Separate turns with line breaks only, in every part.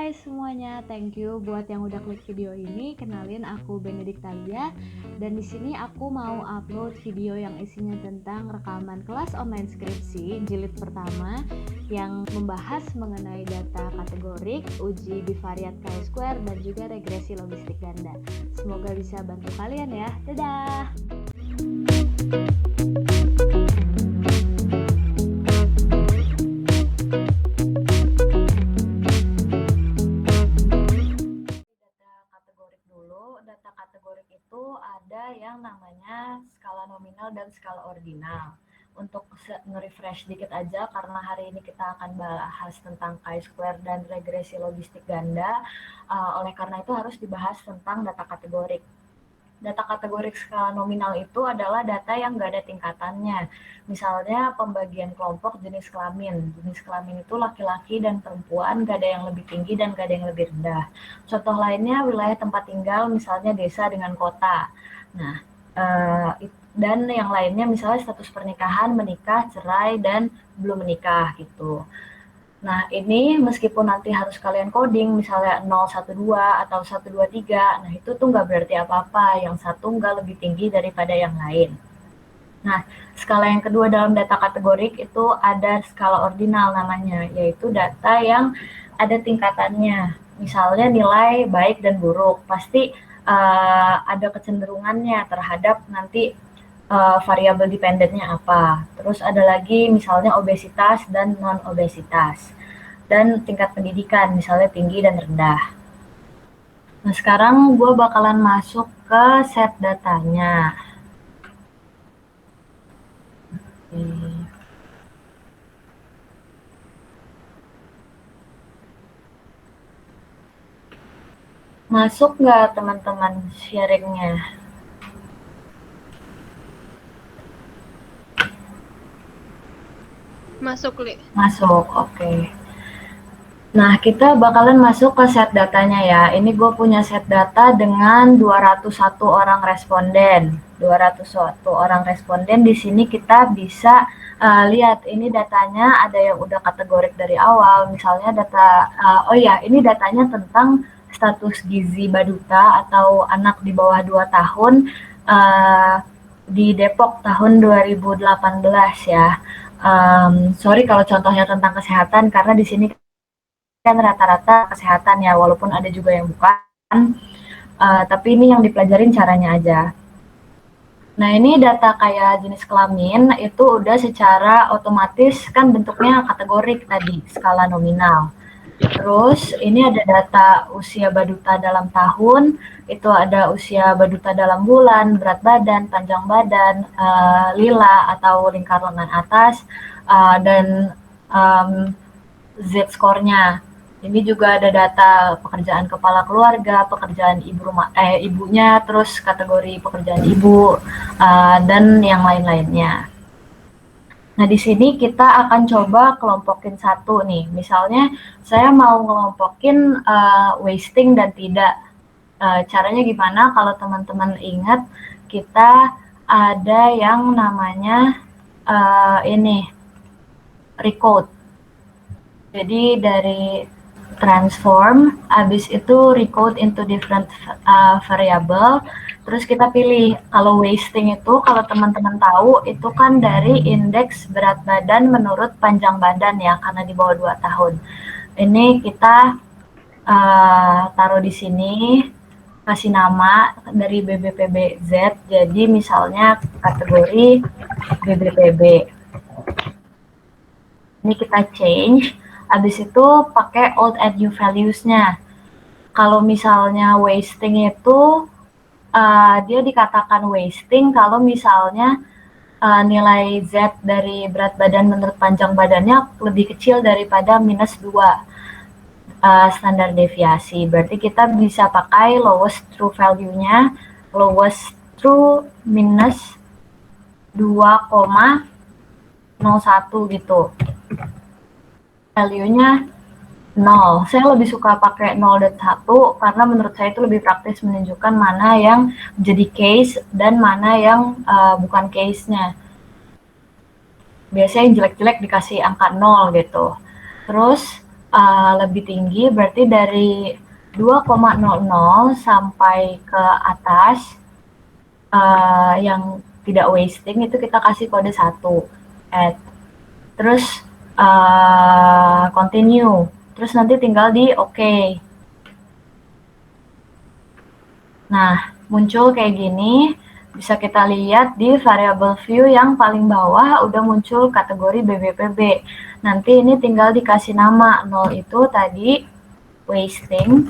Hai semuanya, thank you buat yang udah klik video ini. Kenalin aku Benediktalia dan di sini aku mau upload video yang isinya tentang rekaman kelas online skripsi jilid pertama yang membahas mengenai data kategorik, uji bivariat chi-square dan juga regresi logistik ganda. Semoga bisa bantu kalian ya. Dadah. Data kategorik itu ada yang namanya skala nominal dan skala ordinal. Untuk nge-refresh dikit aja karena hari ini kita akan bahas tentang chi-square dan regresi logistik ganda, oleh karena itu harus dibahas tentang data kategorik. Data kategorik skala nominal itu adalah data yang nggak ada tingkatannya. Misalnya pembagian kelompok jenis kelamin. Jenis kelamin itu laki-laki dan perempuan, nggak ada yang lebih tinggi dan nggak ada yang lebih rendah. Contoh lainnya wilayah tempat tinggal, misalnya desa dengan kota. Nah, dan yang lainnya misalnya status pernikahan, menikah, cerai, dan belum menikah gitu. Nah, ini meskipun nanti harus kalian coding, misalnya 012 atau 123, nah itu tuh nggak berarti apa-apa, yang satu nggak lebih tinggi daripada yang lain. Nah, skala yang kedua dalam data kategorik itu ada skala ordinal namanya, yaitu data yang ada tingkatannya. Misalnya nilai baik dan buruk, pasti ada kecenderungannya terhadap nanti variabel dependennya apa. Terus ada lagi misalnya obesitas dan non-obesitas. Dan tingkat pendidikan, misalnya tinggi dan rendah. Nah, sekarang gue bakalan masuk ke set datanya. Masuk nggak teman-teman sharingnya?
Masuk, Li.
Masuk, oke. Nah, kita bakalan masuk ke set datanya ya. Ini gue punya set data dengan 201 orang responden. 201 orang responden, di sini kita bisa lihat ini datanya ada yang udah kategorik dari awal. Misalnya data, ini datanya tentang status gizi baduta atau anak di bawah 2 tahun di Depok tahun 2018 ya. Sorry kalau contohnya tentang kesehatan karena di sini kan rata-rata kesehatan ya, walaupun ada juga yang bukan, tapi ini yang dipelajarin caranya aja. Nah, ini data kayak jenis kelamin itu udah secara otomatis kan bentuknya kategorik tadi, skala nominal. Terus ini ada data usia baduta dalam tahun, itu ada usia baduta dalam bulan, berat badan, panjang badan, lila atau lingkar lengan atas, dan Z-score-nya. Ini juga ada data pekerjaan kepala keluarga, pekerjaan ibunya, terus kategori pekerjaan ibu, dan yang lain-lainnya. Nah, di sini kita akan coba kelompokin satu nih. Misalnya, saya mau ngelompokin wasting dan tidak. Caranya gimana? Kalau teman-teman ingat, kita ada yang namanya ini, recode. Jadi dari transform, habis itu recode into different variable, terus kita pilih. Kalau wasting itu, kalau teman-teman tahu, itu kan dari indeks berat badan menurut panjang badan ya, karena di bawah 2 tahun. Ini kita taruh di sini, kasih nama dari BBPBZ, jadi misalnya kategori BBPB. Ini kita change, habis itu pakai old and new values-nya. Kalau misalnya wasting itu dia dikatakan wasting kalau misalnya nilai Z dari berat badan menurut panjang badannya lebih kecil daripada minus 2 standar deviasi. Berarti kita bisa pakai lowest true value-nya, lowest true minus 2,01 gitu. Value-nya 0. Saya lebih suka pakai 0 dan 1 karena menurut saya itu lebih praktis menunjukkan mana yang jadi case dan mana yang bukan case-nya. Biasanya yang jelek-jelek dikasih angka 0 gitu. Terus lebih tinggi, berarti dari 2,00 sampai ke atas yang tidak wasting itu kita kasih kode 1, add. Terus continue. Terus nanti tinggal di OK. Nah, muncul kayak gini. Bisa kita lihat di variable view yang paling bawah udah muncul kategori BBPB. Nanti ini tinggal dikasih nama. 0 itu tadi wasting.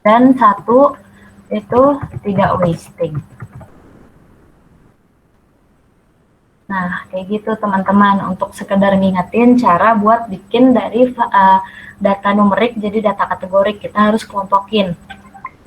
Dan 1 itu tidak wasting. Nah, kayak gitu teman-teman, untuk sekedar ngingetin cara buat bikin dari data numerik jadi data kategorik, kita harus kelompokin.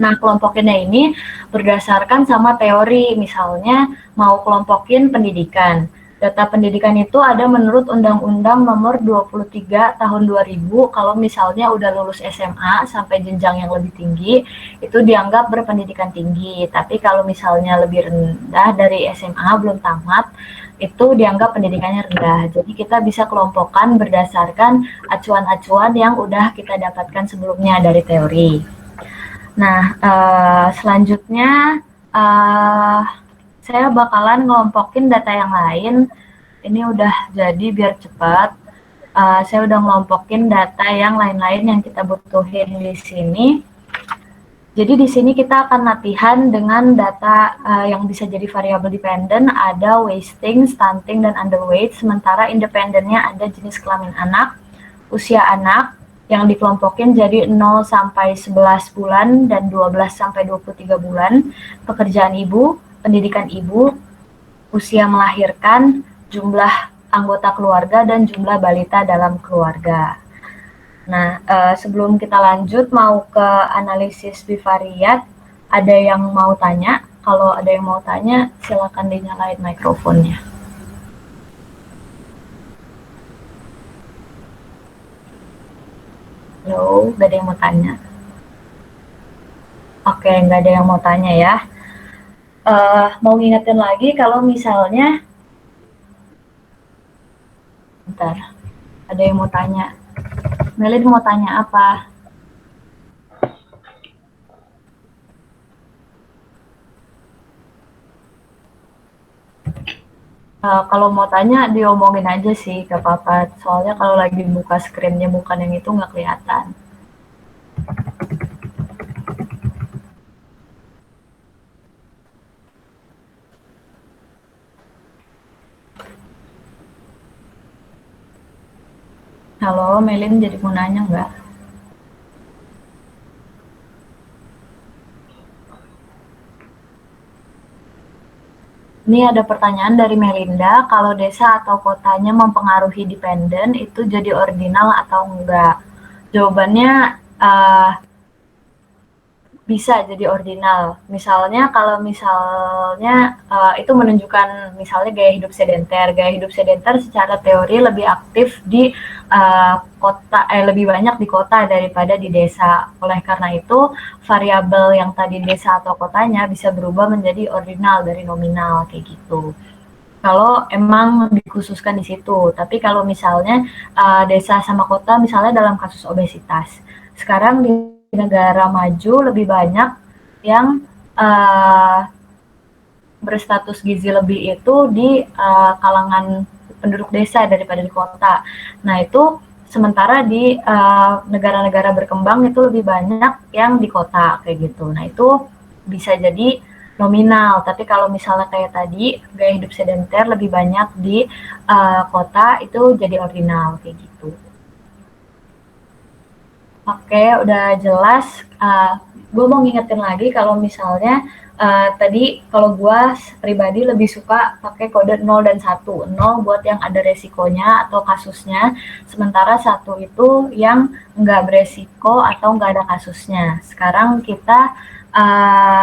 Nah, kelompokinnya ini berdasarkan sama teori, misalnya mau kelompokin pendidikan. Data pendidikan itu ada menurut Undang-Undang Nomor 23 Tahun 2000, kalau misalnya udah lulus SMA sampai jenjang yang lebih tinggi, itu dianggap berpendidikan tinggi. Tapi kalau misalnya lebih rendah dari SMA, belum tamat, itu dianggap pendidikannya rendah. Jadi kita bisa kelompokkan berdasarkan acuan-acuan yang udah kita dapatkan sebelumnya dari teori. Nah, selanjutnya saya bakalan ngelompokin data yang lain. Ini udah jadi biar cepat. Saya udah ngelompokin data yang lain-lain yang kita butuhin di sini. Jadi di sini kita akan latihan dengan data yang bisa jadi variabel dependent, ada wasting, stunting, dan underweight. Sementara independennya ada jenis kelamin anak, usia anak, yang dikelompokin jadi 0 sampai 11 bulan dan 12 sampai 23 bulan, pekerjaan ibu, pendidikan ibu, usia melahirkan, jumlah anggota keluarga, dan jumlah balita dalam keluarga. Nah, sebelum kita lanjut mau ke analisis bivariat, ada yang mau tanya? Kalau ada yang mau tanya, silakan dinyalain mikrofonnya. Halo, nggak ada yang mau tanya? Oke, nggak ada yang mau tanya ya. Mau ngingetin lagi kalau misalnya, bentar, ada yang mau tanya. Melin mau tanya apa? Kalau mau tanya diomongin aja sih, gak apa-apa. Soalnya kalau lagi buka screen-nya bukan yang itu nggak kelihatan. Halo, Melin jadi mau nanya nggak? Ini ada pertanyaan dari Melinda, kalau desa atau kotanya mempengaruhi dependen, itu jadi ordinal atau enggak? Jawabannya bisa jadi ordinal. Misalnya kalau misalnya itu menunjukkan misalnya gaya hidup sedenter. Gaya hidup sedenter secara teori lebih aktif di kota, lebih banyak di kota daripada di desa. Oleh karena itu, variabel yang tadi desa atau kotanya bisa berubah menjadi ordinal dari nominal kayak gitu. Kalau emang dikhususkan di situ. Tapi kalau misalnya desa sama kota, misalnya dalam kasus obesitas, sekarang di negara maju lebih banyak yang berstatus gizi lebih itu di kalangan penduduk desa daripada di kota. Nah itu sementara di negara-negara berkembang itu lebih banyak yang di kota kayak gitu. Nah itu bisa jadi nominal, tapi kalau misalnya kayak tadi gaya hidup sedenter lebih banyak di kota, itu jadi ordinal kayak gitu. Oke, udah jelas. Gue mau ngingetin lagi kalau misalnya tadi kalau gue pribadi lebih suka pakai kode 0 dan 1. 0 buat yang ada resikonya atau kasusnya, sementara 1 itu yang nggak beresiko atau nggak ada kasusnya. Sekarang kita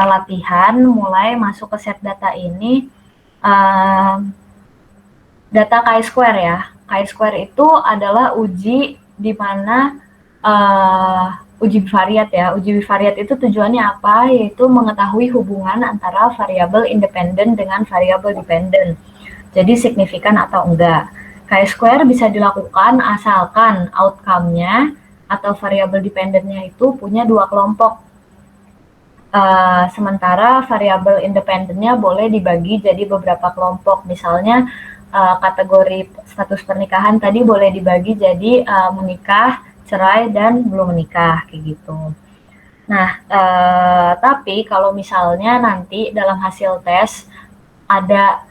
latihan mulai masuk ke set data ini. Data chi-square ya. Chi-square itu adalah uji di mana uji bivariat ya. Uji bivariat itu tujuannya apa? Yaitu mengetahui hubungan antara variabel independen dengan variabel dependen. Jadi signifikan atau enggak. Chi-square bisa dilakukan asalkan outcome-nya atau variabel dependennya itu punya dua kelompok. Sementara variabel independennya boleh dibagi jadi beberapa kelompok. Misalnya kategori status pernikahan tadi boleh dibagi jadi menikah, cerai, dan belum menikah, kayak gitu. Nah, tapi kalau misalnya nanti dalam hasil tes ada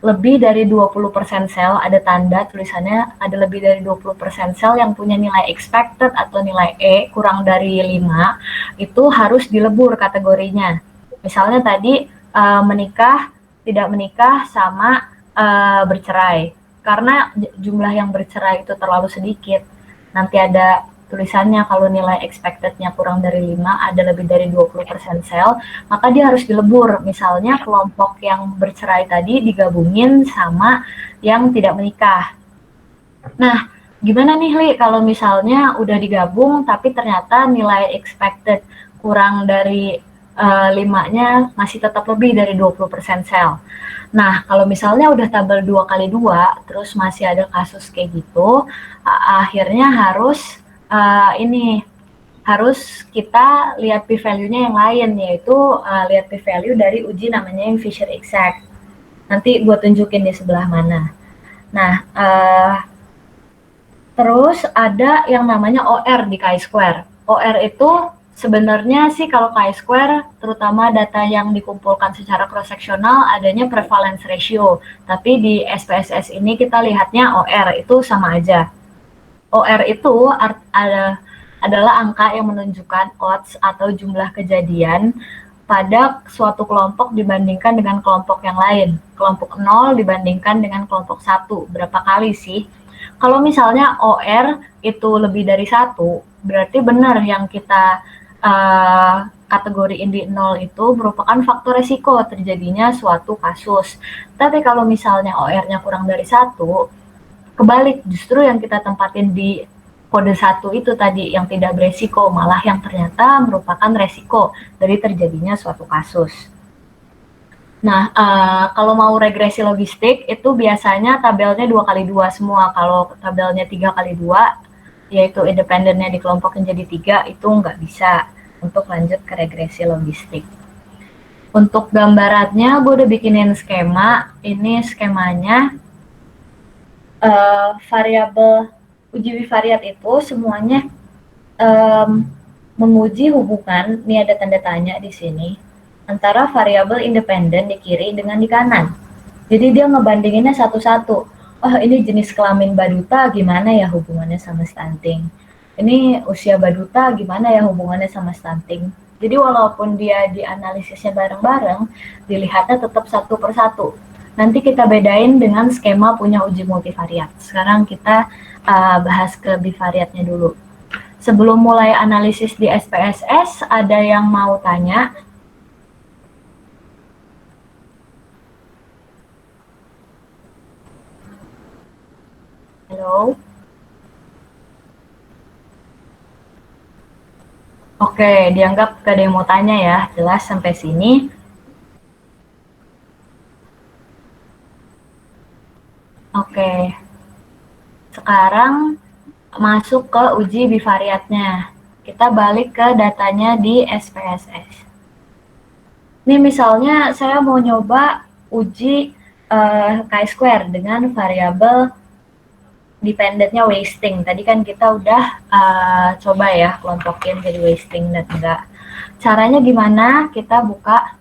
lebih dari 20% sel, ada tanda tulisannya ada lebih dari 20% sel yang punya nilai expected atau nilai E kurang dari 5, itu harus dilebur kategorinya. Misalnya tadi menikah, tidak menikah, sama bercerai. Karena jumlah yang bercerai itu terlalu sedikit, nanti ada tulisannya kalau nilai expected-nya kurang dari 5, ada lebih dari 20% sel, maka dia harus dilebur. Misalnya kelompok yang bercerai tadi digabungin sama yang tidak menikah. Nah, gimana nih Li kalau misalnya udah digabung tapi ternyata nilai expected kurang dari 5-nya masih tetap lebih dari 20% sel. Nah, kalau misalnya udah tabel 2 kali 2, terus masih ada kasus kayak gitu, akhirnya harus ini harus kita lihat p-value-nya yang lain, yaitu lihat p-value dari uji namanya yang Fisher exact. Nanti gue tunjukin di sebelah mana. Nah, terus ada yang namanya OR di chi-square. OR itu sebenarnya sih kalau chi-square, terutama data yang dikumpulkan secara cross-sectional, adanya prevalence ratio. Tapi di SPSS ini kita lihatnya OR, itu sama aja. OR itu adalah angka yang menunjukkan odds atau jumlah kejadian pada suatu kelompok dibandingkan dengan kelompok yang lain. Kelompok 0 dibandingkan dengan kelompok 1. Berapa kali sih? Kalau misalnya OR itu lebih dari 1, berarti benar yang kita kategoriin di 0 itu merupakan faktor resiko terjadinya suatu kasus. Tapi kalau misalnya OR-nya kurang dari 1, kebalik, justru yang kita tempatin di kode 1 itu tadi yang tidak beresiko, malah yang ternyata merupakan resiko dari terjadinya suatu kasus. Nah, kalau mau regresi logistik itu biasanya tabelnya 2 kali 2 semua. Kalau tabelnya 3 kali 2, yaitu independennya dikelompokin jadi 3, itu nggak bisa untuk lanjut ke regresi logistik. Untuk gambarannya, gue udah bikinin skema. Ini skemanya. Variabel uji bivariat itu semuanya menguji hubungan, ini ada tanda tanya di sini, antara variabel independen di kiri dengan di kanan. Jadi dia ngebandinginnya satu-satu. Oh, ini jenis kelamin baduta gimana ya hubungannya sama stunting. Ini usia baduta gimana ya hubungannya sama stunting. Jadi walaupun dia dianalisisnya bareng-bareng, dilihatnya tetap satu persatu. Nanti kita bedain dengan skema punya uji multivariat. Sekarang kita bahas ke bivariatnya dulu. Sebelum mulai analisis di SPSS, ada yang mau tanya? Halo? Oke, dianggap gak ada yang mau tanya ya. Jelas sampai sini. Oke. Sekarang masuk ke uji bivariatnya. Kita balik ke datanya di SPSS. Ini misalnya saya mau nyoba uji chi-square dengan variabel dependennya wasting. Tadi kan kita udah coba ya kelompokin jadi wasting dan enggak. Caranya gimana? Kita buka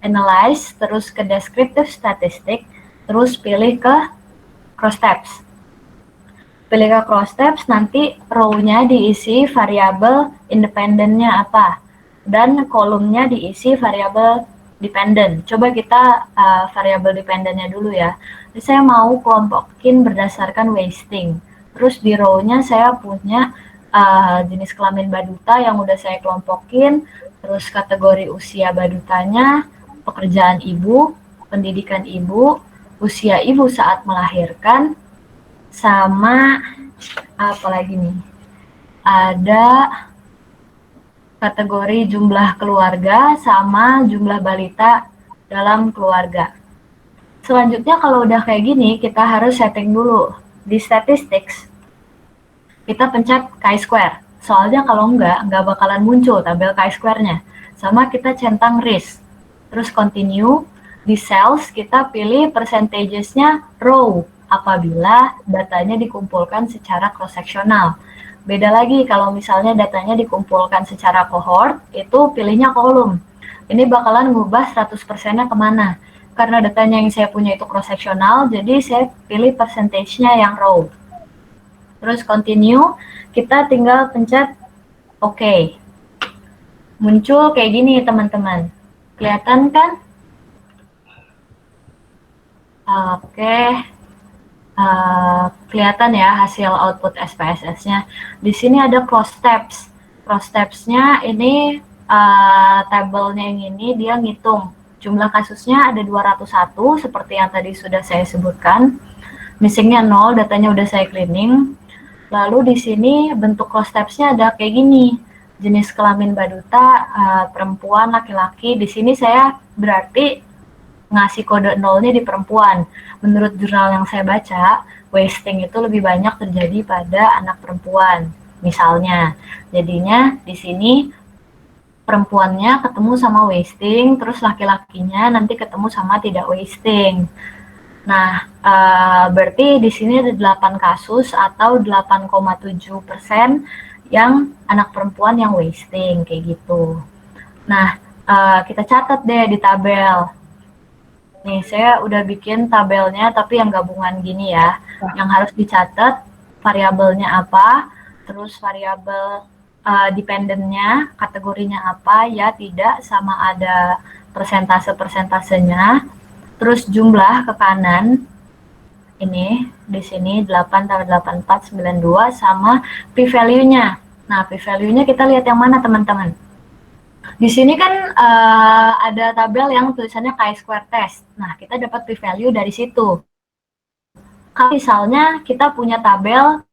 analyze, terus ke descriptive statistic, terus pilih ke cross tabs. Pilih ke cross tabs, nanti row-nya diisi variabel independennya apa, dan kolomnya diisi variabel dependent. Coba kita variabel dependentnya dulu ya. Jadi saya mau kelompokin berdasarkan wasting. Terus di row-nya saya punya jenis kelamin baduta yang udah saya kelompokin, terus kategori usia badutanya, pekerjaan ibu, pendidikan ibu, usia ibu saat melahirkan, sama apa lagi nih? Ada kategori jumlah keluarga sama jumlah balita dalam keluarga. Selanjutnya kalau udah kayak gini, kita harus setting dulu di statistics kita pencet chi-square. Soalnya kalau nggak bakalan muncul tabel chi-square-nya. Sama kita centang risk. Terus continue, di cells kita pilih percentages-nya row apabila datanya dikumpulkan secara cross-sectional. Beda lagi kalau misalnya datanya dikumpulkan secara cohort, itu pilihnya kolom. Ini bakalan ngubah 100%-nya kemana. Karena datanya yang saya punya itu cross-sectional, jadi saya pilih percentage-nya yang row. Terus continue, kita tinggal pencet OK. Muncul kayak gini teman-teman. Kelihatan kan? Oke. Kelihatan ya hasil output SPSS-nya. Di sini ada cross steps. Cross steps-nya ini tabelnya yang ini dia ngitung. Jumlah kasusnya ada 201 seperti yang tadi sudah saya sebutkan. Missingnya 0, datanya udah saya cleaning. Lalu di sini bentuk cross steps-nya ada kayak gini. Jenis kelamin baduta, perempuan, laki-laki. Di sini saya berarti ngasih kode nolnya di perempuan. Menurut jurnal yang saya baca, wasting itu lebih banyak terjadi pada anak perempuan. Misalnya, jadinya di sini perempuannya ketemu sama wasting, terus laki-lakinya nanti ketemu sama tidak wasting. Nah, berarti di sini ada 8 kasus atau 8,7% yang anak perempuan yang wasting, kayak gitu. Nah, kita catat deh di tabel. Nih, saya udah bikin tabelnya, tapi yang gabungan gini ya. Yang harus dicatat, variabelnya apa, terus variabel dependennya, kategorinya apa, ya, tidak, sama ada persentase-persentasenya. Terus jumlah ke kanan, ini di sini 8,8492 sama p-value-nya. Nah, p-value-nya kita lihat yang mana teman-teman? Di sini kan ada tabel yang tulisannya chi-square test. Nah, kita dapat p-value dari situ. Kalau misalnya kita punya tabel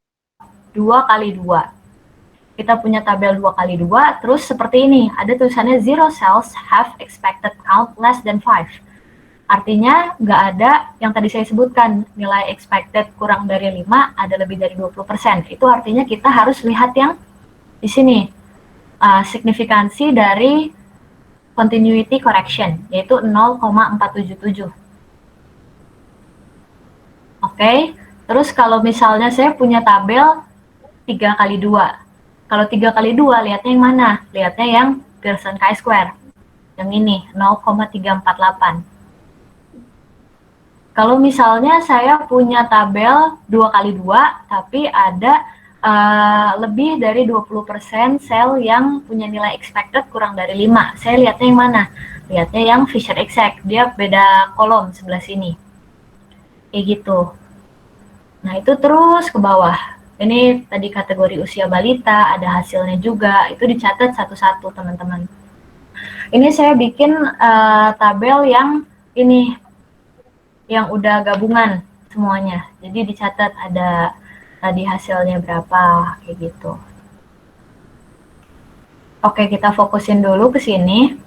2 kali 2. Kita punya tabel 2 kali 2, terus seperti ini. Ada tulisannya 0 cells have expected count less than 5. Artinya nggak ada yang tadi saya sebutkan, nilai expected kurang dari 5, ada lebih dari 20%. Itu artinya kita harus lihat yang di sini, signifikansi dari continuity correction, yaitu 0,477. Oke, terus kalau misalnya saya punya tabel 3 kali 2. Kalau 3 kali 2, lihatnya yang mana? Lihatnya yang Pearson chi-square. Yang ini, 0,348. Kalau misalnya saya punya tabel 2 kali 2, tapi ada lebih dari 20% sel yang punya nilai expected kurang dari 5. Saya lihatnya yang mana? Lihatnya yang Fisher exact. Dia beda kolom sebelah sini. Kayak gitu. Nah, itu terus ke bawah. Ini tadi kategori usia balita, ada hasilnya juga. Itu dicatat satu-satu, teman-teman. Ini saya bikin tabel yang ini, yang udah gabungan semuanya. Jadi dicatat ada tadi hasilnya berapa, kayak gitu. Oke, kita fokusin dulu ke sini.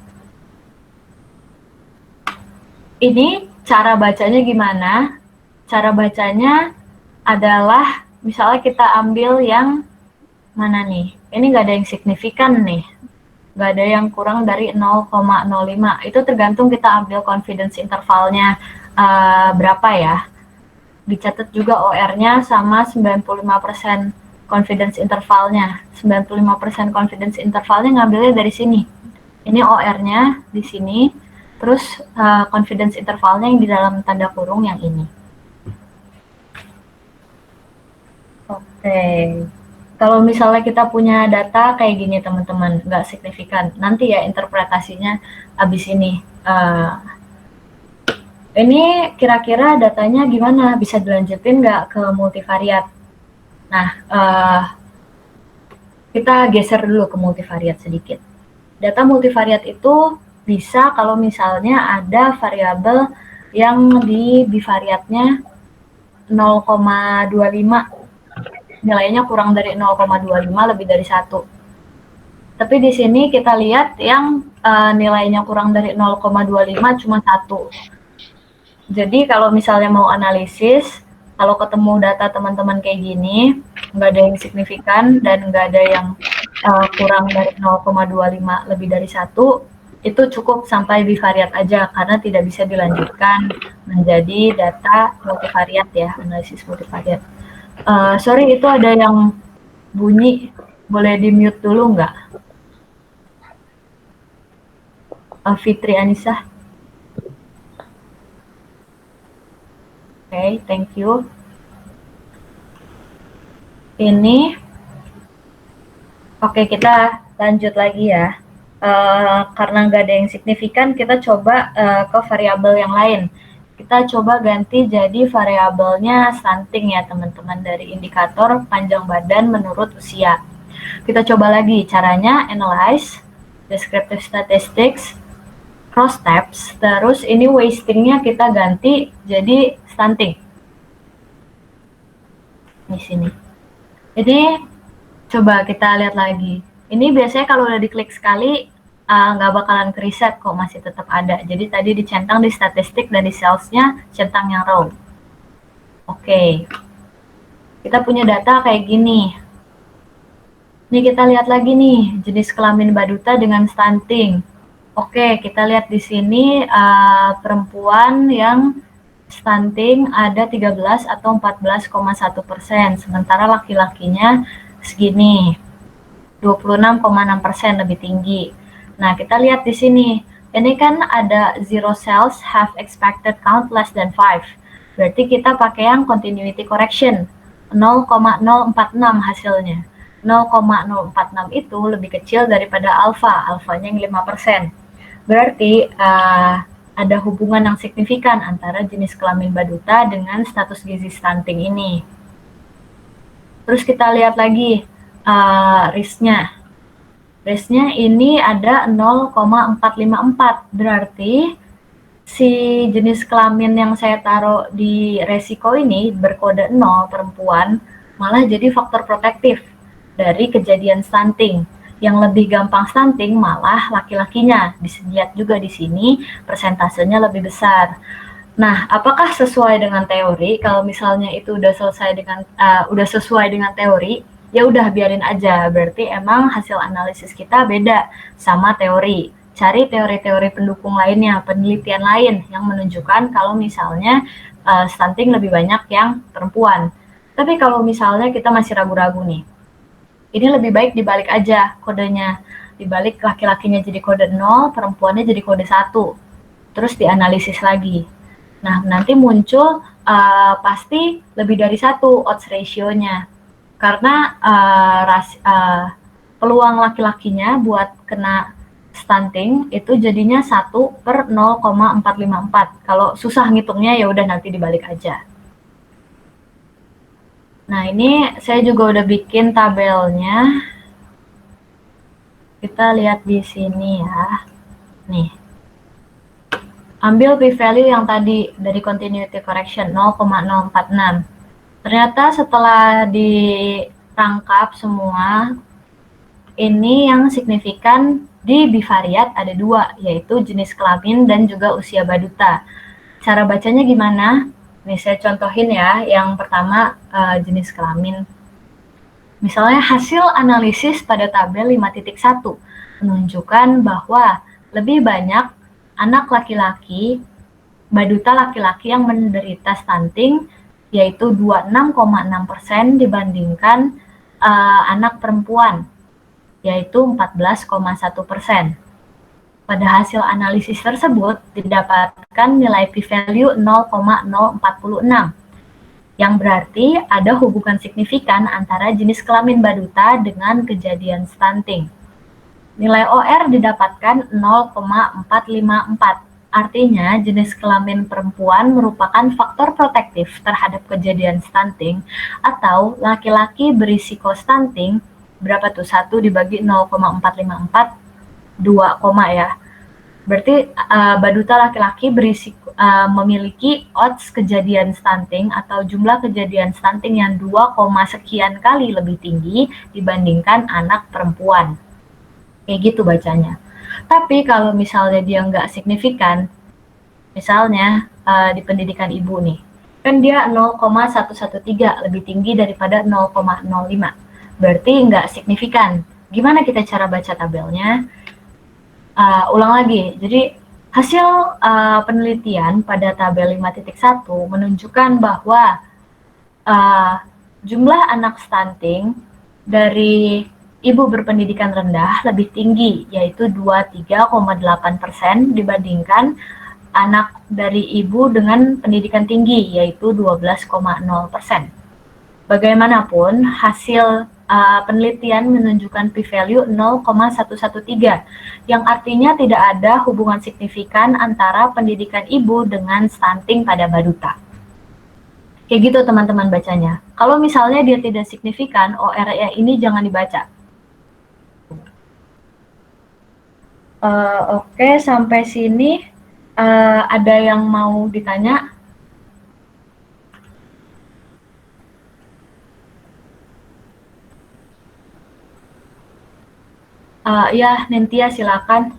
Ini cara bacanya gimana? Cara bacanya adalah misalnya kita ambil yang mana nih? Ini nggak ada yang signifikan nih. Nggak ada yang kurang dari 0,05. Itu tergantung kita ambil confidence intervalnya berapa ya. Dicatat juga OR-nya sama 95% confidence intervalnya. 95% confidence intervalnya ngambilnya dari sini. Ini OR-nya di sini. Terus confidence intervalnya yang di dalam tanda kurung yang ini. Oke. Kalau misalnya kita punya data kayak gini teman-teman, nggak signifikan. Nanti ya interpretasinya abis ini. Ini kira-kira datanya gimana? Bisa dilanjutin nggak ke multivariat? Nah, kita geser dulu ke multivariat sedikit. Data multivariat itu bisa kalau misalnya ada variabel yang di bivariatnya 0,25, nilainya kurang dari 0,25 lebih dari 1. Tapi di sini kita lihat yang nilainya kurang dari 0,25 cuma 1. Jadi kalau misalnya mau analisis, Kalau ketemu data teman-teman kayak gini, nggak ada yang signifikan dan nggak ada yang kurang dari 0,25 lebih dari 1, itu cukup sampai bivariat aja karena tidak bisa dilanjutkan menjadi data multivariat ya, analisis multivariat. Sorry, itu ada yang bunyi, boleh di-mute dulu nggak? Fitri Anissa. Oke, thank you. Ini, oke, kita lanjut lagi ya. Karena nggak ada yang signifikan, kita coba ke variabel yang lain. Kita coba ganti jadi variabelnya stunting ya teman-teman, dari indikator panjang badan menurut usia. Kita coba lagi caranya, analyze, descriptive statistics, cross tabs, terus ini wastingnya kita ganti jadi stunting. Di sini. Jadi coba kita lihat lagi. Ini biasanya kalau udah diklik sekali, nggak bakalan ke reset kok, masih tetap ada. Jadi tadi dicentang di statistik dan di cellsnya centang yang row. Oke. Kita punya data kayak gini. Ini kita lihat lagi nih, jenis kelamin baduta dengan stunting. Oke, kita lihat di sini perempuan yang stunting ada 13 atau 14,1%, sementara laki-lakinya segini, 26,6%, lebih tinggi. Nah, kita lihat di sini. Ini kan ada zero cells have expected count less than 5. Berarti kita pakai yang continuity correction. 0,046 hasilnya. 0,046 itu lebih kecil daripada alfa. Alfanya yang 5%. Berarti ada hubungan yang signifikan antara jenis kelamin baduta dengan status gizi stunting ini. Terus kita lihat lagi risknya. Risknya ini ada 0,454. Berarti si jenis kelamin yang saya taruh di resiko ini berkode 0, perempuan, malah jadi faktor protektif dari kejadian stunting. Yang lebih gampang stunting malah laki-lakinya. Disediat juga di sini persentasenya lebih besar. Nah, apakah sesuai dengan teori? Kalau misalnya itu udah sesuai dengan teori, ya udah biarin aja. Berarti emang hasil analisis kita beda sama teori. Cari teori-teori pendukung lainnya, penelitian lain yang menunjukkan kalau misalnya stunting lebih banyak yang perempuan. Tapi kalau misalnya kita masih ragu-ragu nih, ini lebih baik dibalik aja kodenya. Dibalik laki-lakinya jadi kode 0, perempuannya jadi kode 1. Terus dianalisis lagi. Nah, nanti muncul pasti lebih dari 1 odds ratio-nya. Karena peluang laki-lakinya buat kena stunting itu jadinya 1/0,454. Kalau susah ngitungnya ya udah nanti dibalik aja. Nah, ini saya juga udah bikin tabelnya. Kita lihat di sini ya. Nih. Ambil p-value yang tadi dari continuity correction 0,046. Ternyata setelah dirangkap semua, ini yang signifikan di bivariat ada 2, yaitu jenis kelamin dan juga usia baduta. Cara bacanya gimana? Nih saya contohin ya, yang pertama jenis kelamin. Misalnya hasil analisis pada tabel 5.1 menunjukkan bahwa lebih banyak anak laki-laki, baduta laki-laki yang menderita stunting, yaitu 26,6% dibandingkan anak perempuan, yaitu 14,1%. Pada hasil analisis tersebut didapatkan nilai p-value 0,046, yang berarti ada hubungan signifikan antara jenis kelamin baduta dengan kejadian stunting. Nilai OR didapatkan 0,454. Artinya, jenis kelamin perempuan merupakan faktor protektif terhadap kejadian stunting, atau laki-laki berisiko stunting, berapa tuh? 1 dibagi 0,454, 2, ya. Berarti baduta laki-laki berisiko memiliki odds kejadian stunting atau jumlah kejadian stunting yang 2, sekian kali lebih tinggi dibandingkan anak perempuan. Kayak gitu bacanya. Tapi kalau misalnya dia nggak signifikan, misalnya di pendidikan ibu nih, Kan dia 0,113, lebih tinggi daripada 0,05. Berarti nggak signifikan. Gimana kita cara baca tabelnya? Ulang lagi. Jadi hasil penelitian pada tabel 5.1 menunjukkan bahwa jumlah anak stunting dari ibu berpendidikan rendah lebih tinggi, yaitu 23,8% dibandingkan anak dari ibu dengan pendidikan tinggi, yaitu 12,0%. Bagaimanapun, hasil penelitian menunjukkan p-value 0,113, yang artinya tidak ada hubungan signifikan antara pendidikan ibu dengan stunting pada balita. Kayak gitu teman-teman bacanya. Kalau misalnya dia tidak signifikan, ORE ini jangan dibaca. Oke, sampai sini ada yang mau ditanya? Ya, Nentia silakan.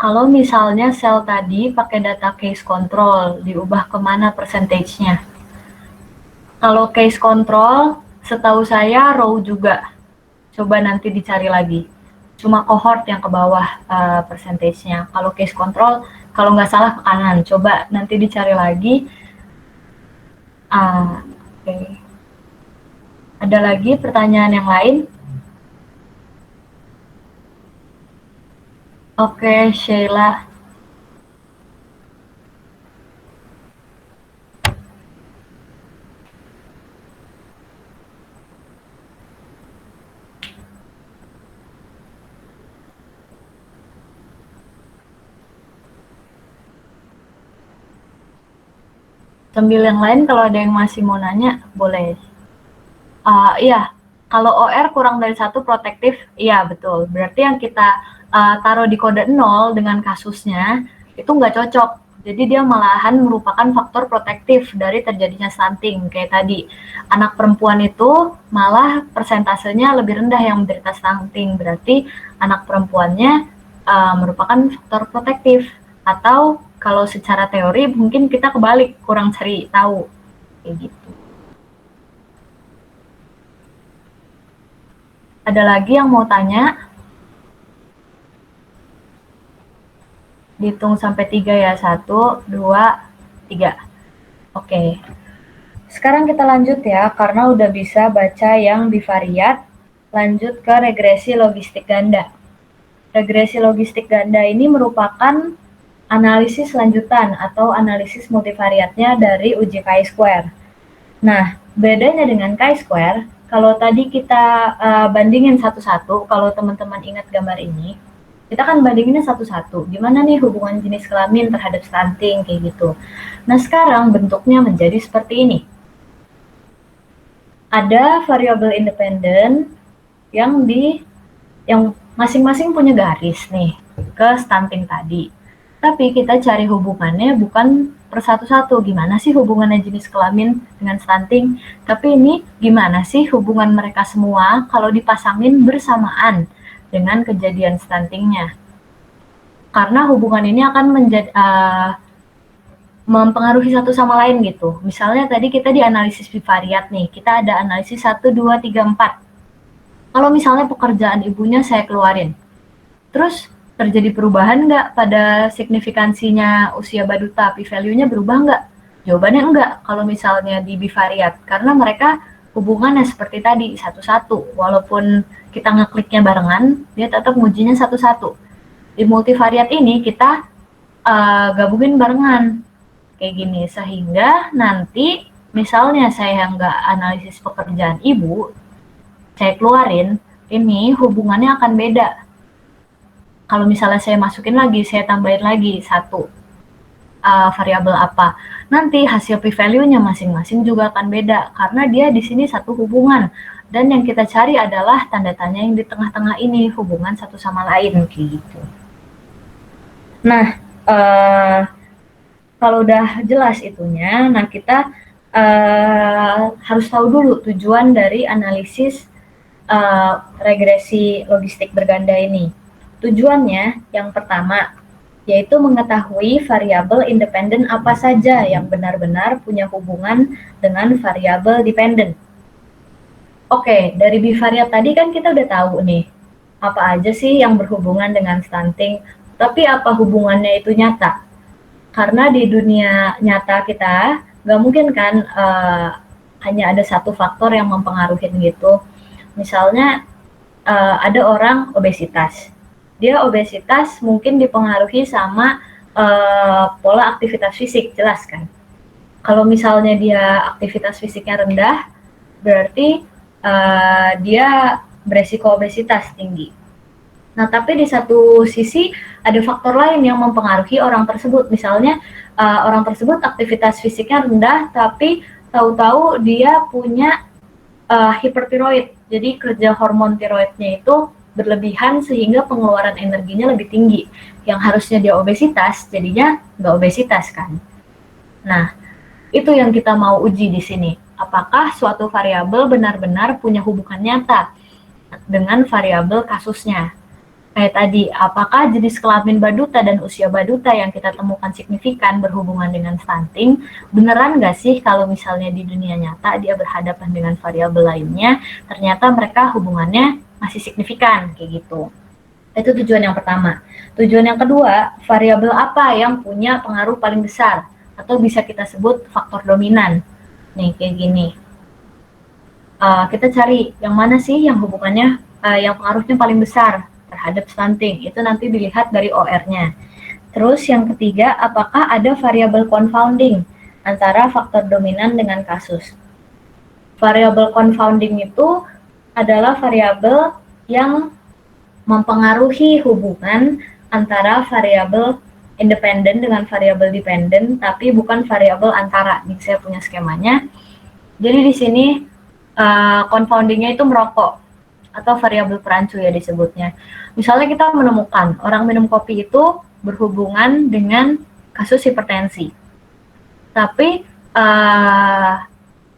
Kalau misalnya sel tadi pakai data case control, diubah kemana percentage-nya? Kalau case control, setahu saya row juga. Coba nanti dicari lagi. Cuma cohort yang ke bawah percentage-nya. Kalau case control, kalau nggak salah ke kanan. Coba nanti dicari lagi. Okay. Ada lagi pertanyaan yang lain? Oke, Sheila. Sambil yang lain kalau ada yang masih mau nanya, boleh. Iya, kalau OR kurang dari 1 protektif, iya betul. Berarti yang kita taruh di kode 0 dengan kasusnya, itu nggak cocok. Jadi dia malahan merupakan faktor protektif dari terjadinya stunting. Kayak tadi, anak perempuan itu malah persentasenya lebih rendah yang menderita stunting. Berarti anak perempuannya merupakan faktor protektif. Atau kalau secara teori mungkin kita kebalik, kurang cari tahu. Kayak gitu. Ada lagi yang mau tanya? Dihitung sampai 3 ya. 1, 2, 3. Oke. Sekarang kita lanjut ya, karena udah bisa baca yang bivariat. Lanjut ke regresi logistik ganda. Regresi logistik ganda ini merupakan analisis lanjutan atau analisis multivariatnya dari uji chi-square. Nah, bedanya dengan chi-square, kalau tadi kita bandingin satu-satu, kalau teman-teman ingat gambar ini, kita kan bandinginnya satu-satu. Gimana nih hubungan jenis kelamin terhadap stunting, kayak gitu. Nah, sekarang bentuknya menjadi seperti ini. Ada variabel independen yang masing-masing punya garis nih ke stunting tadi. Tapi kita cari hubungannya bukan per satu-satu. Gimana sih hubungannya jenis kelamin dengan stunting? Tapi ini gimana sih hubungan mereka semua kalau dipasangin bersamaan dengan kejadian stuntingnya? Karena hubungan ini akan mempengaruhi satu sama lain gitu. Misalnya tadi kita di analisis bivariat nih, kita ada analisis 1, 2, 3, 4. Kalau misalnya pekerjaan ibunya saya keluarin, terus terjadi perubahan nggak pada signifikansinya usia baduta, p-value-nya berubah nggak? Jawabannya enggak kalau misalnya di bivariat, karena mereka hubungannya seperti tadi, satu-satu. Walaupun kita ngekliknya barengan, dia tetap ngujinya satu-satu. Di multivariat ini kita gabungin barengan, kayak gini, sehingga nanti misalnya saya nggak analisis pekerjaan ibu, saya keluarin, ini hubungannya akan beda. Kalau misalnya saya masukin lagi, saya tambahin lagi satu variabel apa, nanti hasil p-value-nya masing-masing juga akan beda, karena dia di sini satu hubungan, dan yang kita cari adalah tanda tanya yang di tengah-tengah ini, hubungan satu sama lain, gitu. Nah, Kalau udah jelas itunya, nah kita harus tahu dulu tujuan dari analisis regresi logistik berganda ini. Tujuannya yang pertama yaitu mengetahui variabel independen apa saja yang benar-benar punya hubungan dengan variabel dependen. Oke, dari bivariat tadi kan kita udah tahu nih, apa aja sih yang berhubungan dengan stunting, tapi apa hubungannya itu nyata? Karena di dunia nyata kita, nggak mungkin kan hanya ada satu faktor yang mempengaruhi gitu. Misalnya ada orang obesitas. Dia obesitas mungkin dipengaruhi sama pola aktivitas fisik, jelas kan. Kalau misalnya dia aktivitas fisiknya rendah, berarti dia beresiko obesitas tinggi. Nah, tapi di satu sisi ada faktor lain yang mempengaruhi orang tersebut. Misalnya orang tersebut aktivitas fisiknya rendah, tapi tahu-tahu dia punya hipertiroid. Jadi kerja hormon tiroidnya itu berlebihan sehingga pengeluaran energinya lebih tinggi. Yang harusnya dia obesitas, jadinya nggak obesitas kan. Nah, itu yang kita mau uji di sini. Apakah suatu variabel benar-benar punya hubungan nyata dengan variabel kasusnya? Kayak tadi, apakah jenis kelamin baduta dan usia baduta yang kita temukan signifikan berhubungan dengan stunting, beneran nggak sih kalau misalnya di dunia nyata dia berhadapan dengan variabel lainnya, ternyata mereka hubungannya masih signifikan, kayak gitu. Itu tujuan yang pertama. Tujuan yang kedua, variabel apa yang punya pengaruh paling besar, atau bisa kita sebut faktor dominan. Nih, kayak gini. Kita cari yang mana sih yang hubungannya, yang pengaruhnya paling besar terhadap stunting, itu nanti dilihat dari OR-nya. Terus yang ketiga, apakah ada variabel confounding antara faktor dominan dengan kasus. Variabel confounding itu adalah variabel yang mempengaruhi hubungan antara variabel independen dengan variabel dependen, tapi bukan variabel antara. Ini saya punya skemanya. Jadi di sini confoundingnya itu merokok atau variabel perancu ya disebutnya. Misalnya kita menemukan orang minum kopi itu berhubungan dengan kasus hipertensi. Tapi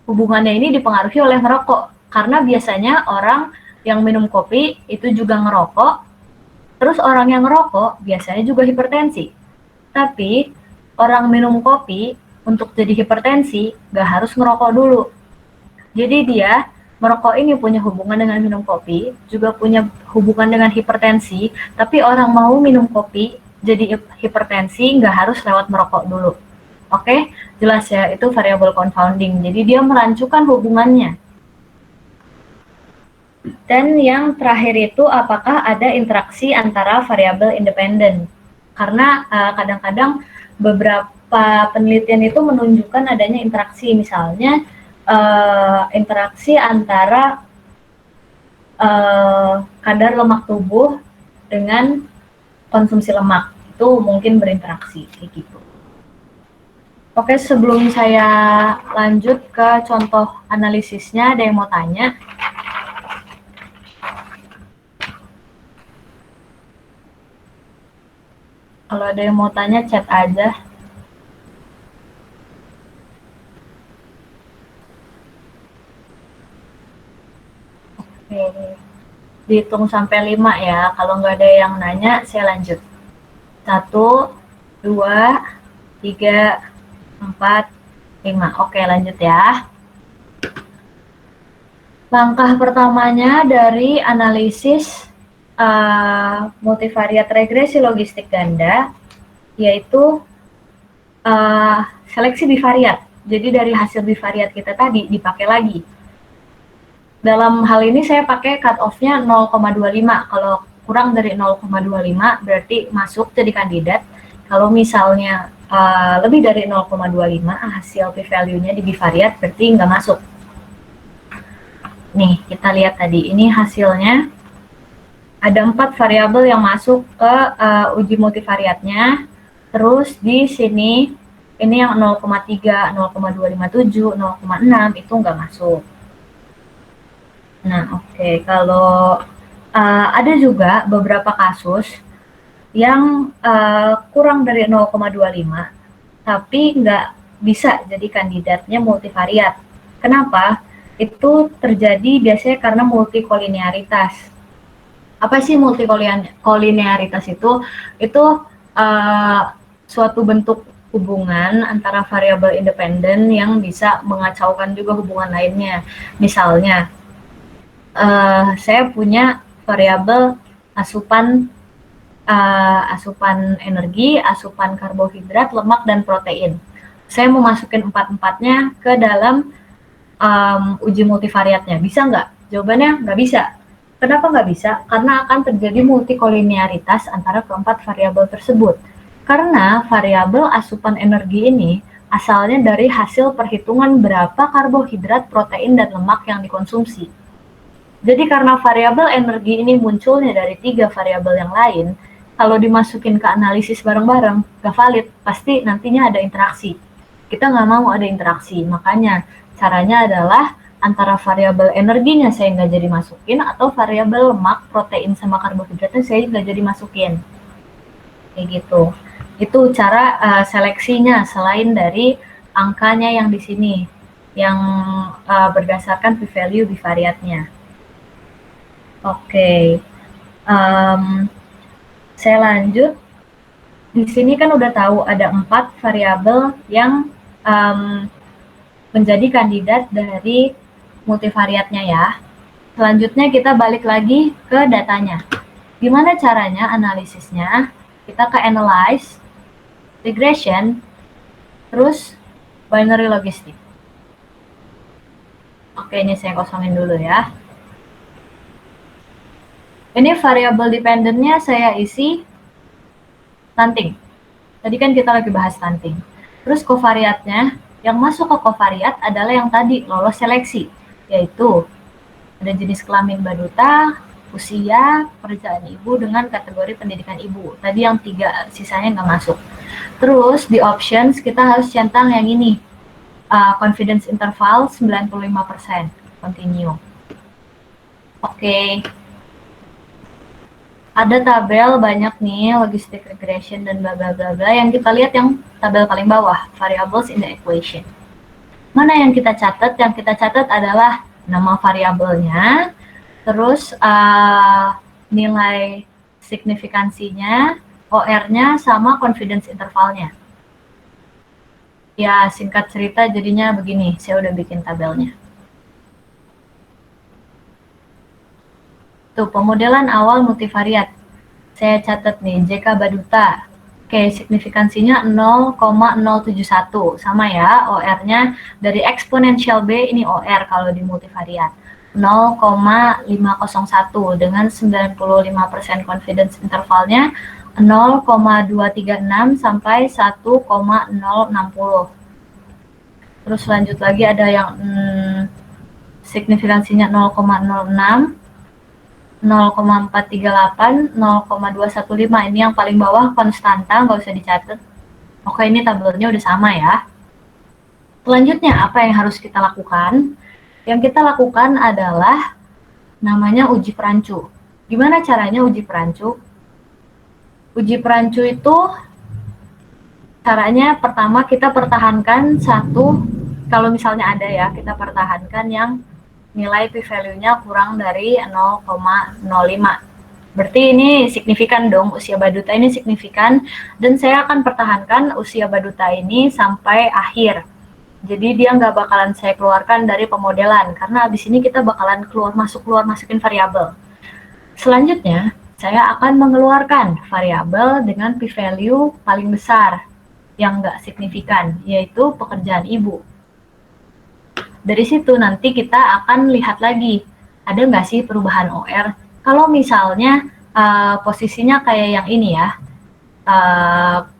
hubungannya ini dipengaruhi oleh merokok. Karena biasanya orang yang minum kopi itu juga ngerokok, terus orang yang ngerokok biasanya juga hipertensi. Tapi orang minum kopi untuk jadi hipertensi gak harus ngerokok dulu. Jadi dia merokok ini punya hubungan dengan minum kopi, juga punya hubungan dengan hipertensi, tapi orang mau minum kopi jadi hipertensi nggak harus lewat merokok dulu. Oke, jelas ya, itu variabel confounding. Jadi dia merancukan hubungannya. Dan yang terakhir itu apakah ada interaksi antara variabel independen. Karena kadang-kadang beberapa penelitian itu menunjukkan adanya interaksi, misalnya interaksi antara kadar lemak tubuh dengan konsumsi lemak, itu mungkin berinteraksi kayak gitu. Oke, sebelum saya lanjut ke contoh analisisnya, ada yang mau tanya? Kalau ada yang mau tanya, chat aja. Oke, dihitung sampai 5 ya. Kalau nggak ada yang nanya, saya lanjut. 1, 2, 3, 4, 5. Oke, lanjut ya. Langkah pertamanya dari analisis multivariat regresi logistik ganda, yaitu seleksi bivariat. Jadi dari hasil bivariat kita tadi dipakai lagi. Dalam hal ini saya pakai cut-off-nya 0,25. Kalau kurang dari 0,25 berarti masuk jadi kandidat. Kalau misalnya lebih dari 0,25 hasil p-value-nya di bivariat berarti nggak masuk. Nih, kita lihat tadi, ini hasilnya. Ada 4 variabel yang masuk ke uji multivariatnya. Terus di sini, ini yang 0,3, 0,257, 0,6 itu nggak masuk. Nah, oke. Kalau ada juga beberapa kasus yang kurang dari 0,25, tapi nggak bisa jadi kandidatnya multivariat. Kenapa? Itu terjadi biasanya karena multikolinearitas. Apa sih multikolinearitas itu? Itu suatu bentuk hubungan antara variabel independen yang bisa mengacaukan juga hubungan lainnya. Misalnya, saya punya variabel asupan asupan energi, asupan karbohidrat, lemak, dan protein. Saya mau masukin empat-empatnya ke dalam uji multivariatnya. Bisa nggak? Jawabannya nggak bisa. Kenapa nggak bisa? Karena akan terjadi multikolinearitas antara keempat variabel tersebut. Karena variabel asupan energi ini asalnya dari hasil perhitungan berapa karbohidrat, protein, dan lemak yang dikonsumsi. Jadi karena variabel energi ini munculnya dari 3 variabel yang lain, kalau dimasukin ke analisis bareng-bareng, nggak valid, pasti nantinya ada interaksi. Kita nggak mau ada interaksi, makanya caranya adalah antara variabel energinya saya nggak jadi masukin, atau variabel lemak, protein, sama karbohidratnya saya nggak jadi masukin. Kayak gitu. Itu cara seleksinya, selain dari angkanya yang di sini, yang berdasarkan p-value bivariatnya. Oke. Saya lanjut. Di sini kan udah tahu ada 4 variabel yang menjadi kandidat dari multivariatnya ya. Selanjutnya kita balik lagi ke datanya. Gimana caranya analisisnya? Kita ke analyze, regression, terus binary logistic. Oke, ini saya kosongin dulu ya. Ini variabel dependennya saya isi stunting. Tadi kan kita lagi bahas stunting. Terus covariatnya, yang masuk ke covariat adalah yang tadi, lolos seleksi. Yaitu, ada jenis kelamin baduta, usia, pekerjaan ibu dengan kategori pendidikan ibu. Tadi yang 3, sisanya nggak masuk. Terus di options kita harus centang yang ini. Confidence interval 95%. Continue. Oke. Ada tabel banyak nih, logistic regression dan bla bla bla bla. Yang kita lihat yang tabel paling bawah, variables in the equation. Mana yang kita catat? Yang kita catat adalah nama variabelnya, terus nilai signifikansinya, OR-nya, sama confidence intervalnya. Ya, singkat cerita jadinya begini, saya udah bikin tabelnya. Tuh, pemodelan awal multivariat. Saya catat nih, JK Baduta. Oke, signifikansinya 0,071. Sama ya, OR-nya dari eksponensial B, ini OR kalau di multivariat. 0,501 dengan 95% confidence intervalnya 0,236 sampai 1,060. Terus lanjut lagi ada yang signifikansinya 0,06, 0,438, 0,215. Ini yang paling bawah konstanta, nggak usah dicatat. Oke, ini tabelnya udah sama ya. Selanjutnya, apa yang harus kita lakukan? Yang kita lakukan adalah namanya uji perancu. Gimana caranya uji perancu? Uji perancu itu caranya pertama kita pertahankan satu, kalau misalnya ada ya, kita pertahankan yang nilai p-value-nya kurang dari 0,05. Berarti ini signifikan dong, usia baduta ini signifikan, dan saya akan pertahankan usia baduta ini sampai akhir. Jadi dia nggak bakalan saya keluarkan dari pemodelan, karena abis ini kita bakalan masukin variabel. Selanjutnya, saya akan mengeluarkan variabel dengan p-value paling besar yang nggak signifikan, yaitu pekerjaan ibu. Dari situ nanti kita akan lihat lagi, ada nggak sih perubahan OR. Kalau misalnya posisinya kayak yang ini ya,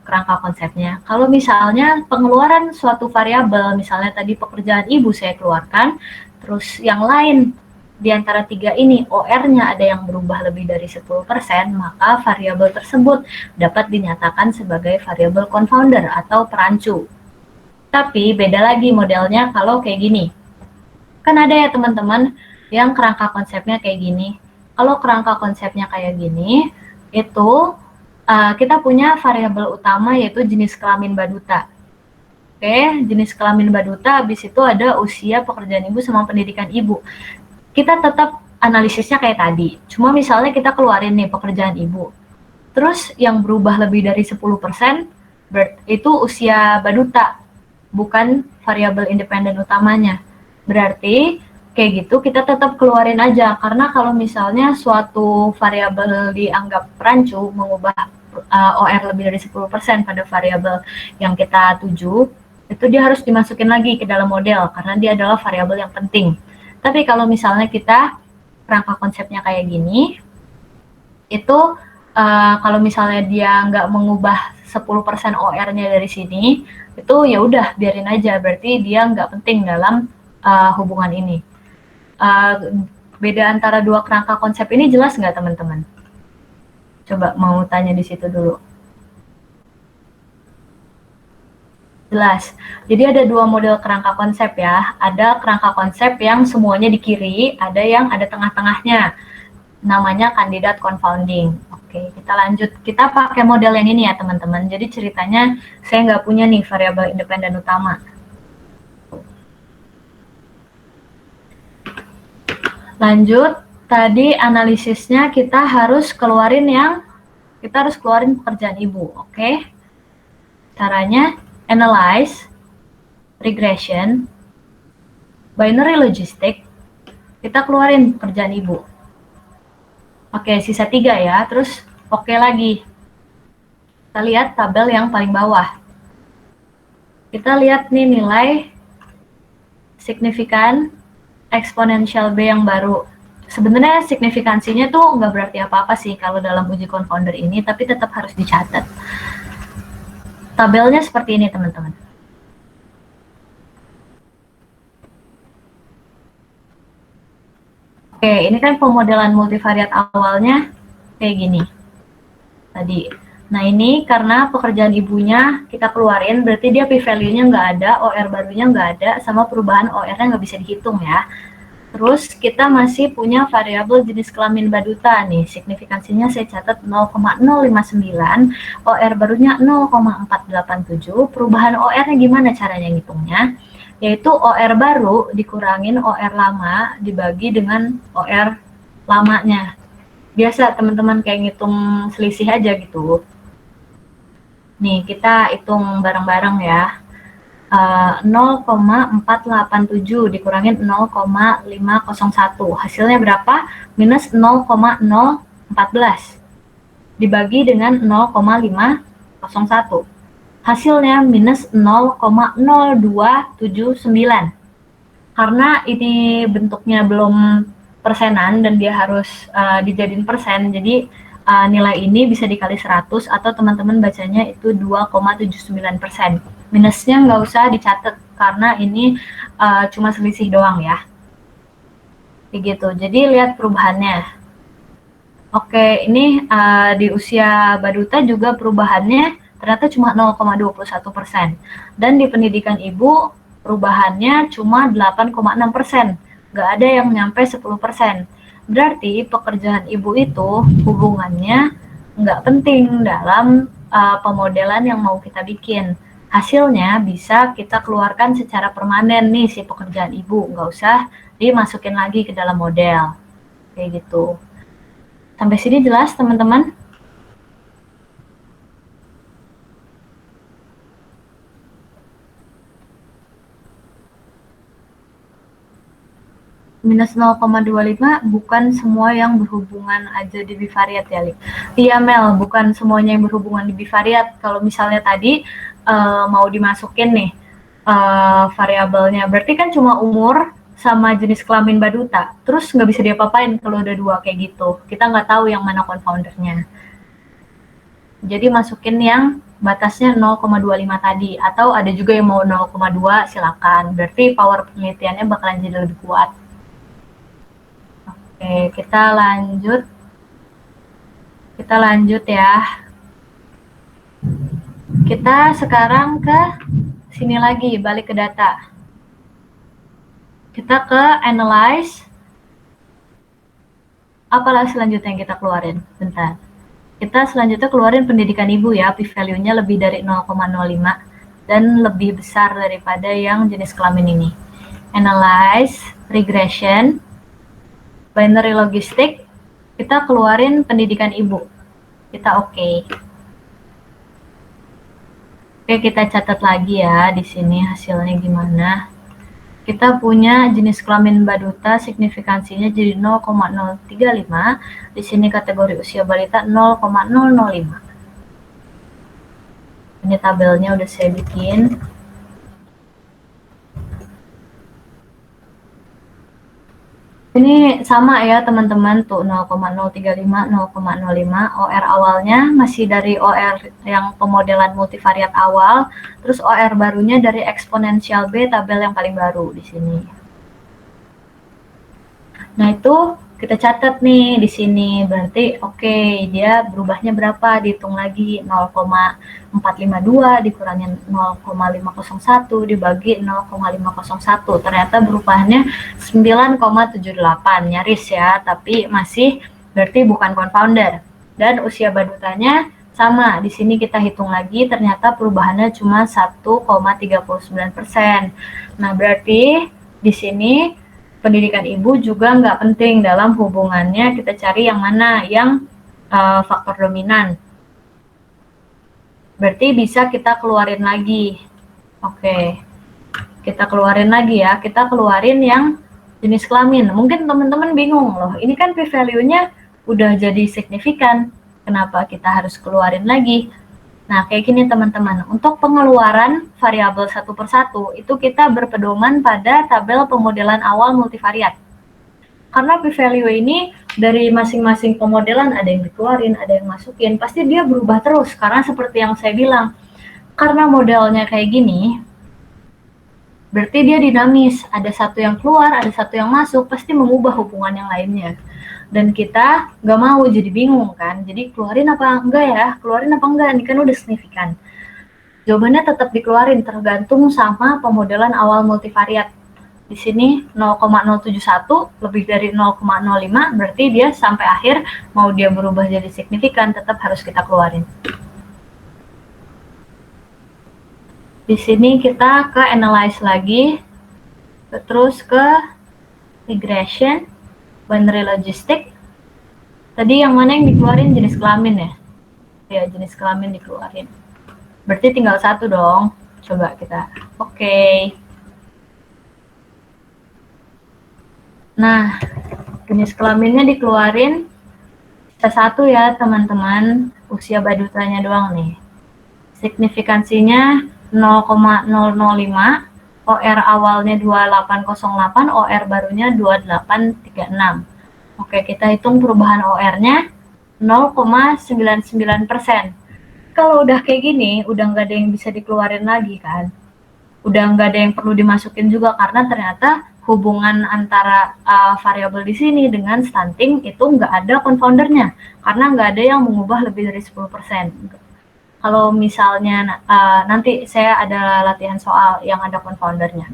kerangka konsepnya. Kalau misalnya pengeluaran suatu variabel, misalnya tadi pekerjaan ibu saya keluarkan, terus yang lain di antara 3 ini OR-nya ada yang berubah lebih dari 10%, maka variabel tersebut dapat dinyatakan sebagai variabel confounder atau perancu. Tapi beda lagi modelnya kalau kayak gini. Kan ada ya teman-teman yang kerangka konsepnya kayak gini. Kalau kerangka konsepnya kayak gini, itu kita punya variabel utama yaitu jenis kelamin baduta. Oke, jenis kelamin baduta, habis itu ada usia pekerjaan ibu sama pendidikan ibu. Kita tetap analisisnya kayak tadi. Cuma misalnya kita keluarin nih pekerjaan ibu. Terus yang berubah lebih dari 10% itu usia baduta, bukan variabel independen utamanya. Berarti kayak gitu kita tetap keluarin aja, karena kalau misalnya suatu variabel dianggap rancu mengubah OR lebih dari 10% pada variabel yang kita tuju, itu dia harus dimasukin lagi ke dalam model karena dia adalah variabel yang penting. Tapi kalau misalnya kita rangka konsepnya kayak gini, itu kalau misalnya dia nggak mengubah 10% OR-nya dari sini, itu ya udah biarin aja, berarti dia nggak penting dalam hubungan ini. Beda antara dua kerangka konsep ini jelas nggak teman-teman? Coba mau tanya di situ dulu. Jelas. Jadi ada dua model kerangka konsep ya. Ada kerangka konsep yang semuanya di kiri, ada yang ada tengah-tengahnya. Namanya kandidat confounding. Oke, kita lanjut. Kita pakai model yang ini ya teman-teman. Jadi ceritanya saya nggak punya nih variabel independen utama. Lanjut, tadi analisisnya kita harus keluarin pekerjaan ibu. Oke. Caranya analyze, regression, binary logistic, kita keluarin pekerjaan ibu. Oke, sisa 3 ya, terus oke lagi. Kita lihat tabel yang paling bawah. Kita lihat nih nilai signifikan eksponensial B yang baru. Sebenarnya signifikansinya tuh nggak berarti apa-apa sih kalau dalam uji confounder ini, tapi tetap harus dicatat. Tabelnya seperti ini teman-teman. Oke, ini kan pemodelan multivariat awalnya kayak gini. Tadi. Nah, ini karena pekerjaan ibunya kita keluarin, berarti dia p-value-nya nggak ada, OR barunya nggak ada, sama perubahan OR-nya nggak bisa dihitung ya. Terus kita masih punya variabel jenis kelamin baduta nih, signifikansinya saya catat 0,059, OR barunya 0,487, perubahan OR-nya gimana caranya ngitungnya? Yaitu OR baru dikurangin OR lama dibagi dengan OR lamanya. Biasa teman-teman kayak ngitung selisih aja gitu. Nih, kita hitung bareng-bareng ya. 0,487 dikurangin 0,501. Hasilnya berapa? Minus 0,014. Dibagi dengan 0,501. Hasilnya minus 0,0279. Karena ini bentuknya belum persenan dan dia harus dijadiin persen, jadi nilai ini bisa dikali 100 atau teman-teman bacanya itu 2,79%. Minusnya nggak usah dicatat karena ini cuma selisih doang ya. Begitu, jadi lihat perubahannya. Oke, ini di usia baduta juga perubahannya ternyata cuma 0,21%. Dan di pendidikan ibu perubahannya cuma 8,6%. Nggak ada yang nyampe 10%. Berarti pekerjaan ibu itu hubungannya nggak penting dalam pemodelan yang mau kita bikin. Hasilnya bisa kita keluarkan secara permanen nih si pekerjaan ibu. Nggak usah dimasukin lagi ke dalam model. Kayak gitu. Sampai sini jelas teman-teman? Minus 0,25 bukan semua yang berhubungan aja di bivariat ya, Li. Iya, Mel, bukan semuanya yang berhubungan di bivariat. Kalau misalnya tadi mau dimasukin nih variabelnya, berarti kan cuma umur sama jenis kelamin baduta. Terus nggak bisa diapa-apain kalau udah dua kayak gitu. Kita nggak tahu yang mana confoundernya. Jadi masukin yang batasnya 0,25 tadi. Atau ada juga yang mau 0,2 silakan. Berarti power penelitiannya bakalan jadi lebih kuat. Oke, kita lanjut. Kita lanjut ya. Kita sekarang ke sini lagi, balik ke data. Kita ke analyze. Apalah selanjutnya yang kita keluarin? Bentar. Kita selanjutnya keluarin pendidikan ibu ya, p-value-nya lebih dari 0,05. dan lebih besar daripada yang jenis kelamin ini. Analyze, regression, binary logistic, kita keluarin pendidikan ibu. Kita oke. Oke, kita catat lagi ya di sini hasilnya gimana. Kita punya jenis kelamin baduta, signifikansinya jadi 0,035. Di sini kategori usia balita 0,005. Ini tabelnya udah saya bikin. Ini sama ya teman-teman, tuh 0,035, 0,05. OR awalnya masih dari OR yang pemodelan multivariat awal, terus OR barunya dari eksponensial B, tabel yang paling baru di sini. Nah, itu kita catat nih di sini. Berarti oke, dia berubahnya berapa? Dihitung lagi 0,452 dikurangin 0,501 dibagi 0,501. Ternyata berubahnya 9,78. Nyaris ya, tapi masih berarti bukan confounder. Dan usia badutanya sama. Di sini kita hitung lagi, ternyata perubahannya cuma 1,39%. Nah, berarti di sini pendidikan ibu juga nggak penting dalam hubungannya. Kita cari yang mana yang faktor dominan. Berarti bisa kita keluarin lagi. Oke, kita keluarin lagi ya. Kita keluarin yang jenis kelamin. Mungkin teman-teman bingung loh, ini kan p-value-nya udah jadi signifikan. Kenapa kita harus keluarin lagi? Nah, kayak gini teman-teman, untuk pengeluaran variabel satu persatu, itu kita berpedoman pada tabel pemodelan awal multivariat. Karena p-value ini dari masing-masing pemodelan ada yang dikeluarin, ada yang masukin, pasti dia berubah terus. Karena seperti yang saya bilang, karena modelnya kayak gini, berarti dia dinamis. Ada satu yang keluar, ada satu yang masuk, pasti mengubah hubungan yang lainnya. Dan kita nggak mau jadi bingung kan, jadi keluarin apa enggak ya, keluarin apa enggak, ini kan udah signifikan. Jawabannya tetap dikeluarin, tergantung sama pemodelan awal multivariat. Di sini 0,071 lebih dari 0,05, berarti dia sampai akhir mau dia berubah jadi signifikan, tetap harus kita keluarin. Di sini kita ke analyze lagi, terus ke regression, binary logistic. Tadi yang mana yang dikeluarin? Jenis kelamin ya? Ya, jenis kelamin dikeluarin. Berarti tinggal satu dong. Coba kita. Oke. Nah, jenis kelaminnya dikeluarin satu ya teman-teman. Usia badutanya doang nih. Signifikansinya 0,005. OR awalnya 2808, OR barunya 2836. Oke, kita hitung perubahan OR-nya 0,99%. Kalau udah kayak gini, udah nggak ada yang bisa dikeluarin lagi kan. Udah nggak ada yang perlu dimasukin juga, karena ternyata hubungan antara variabel di sini dengan stunting itu nggak ada confoundernya, karena nggak ada yang mengubah lebih dari 10%. Kalau misalnya nanti saya ada latihan soal yang ada confoundernya.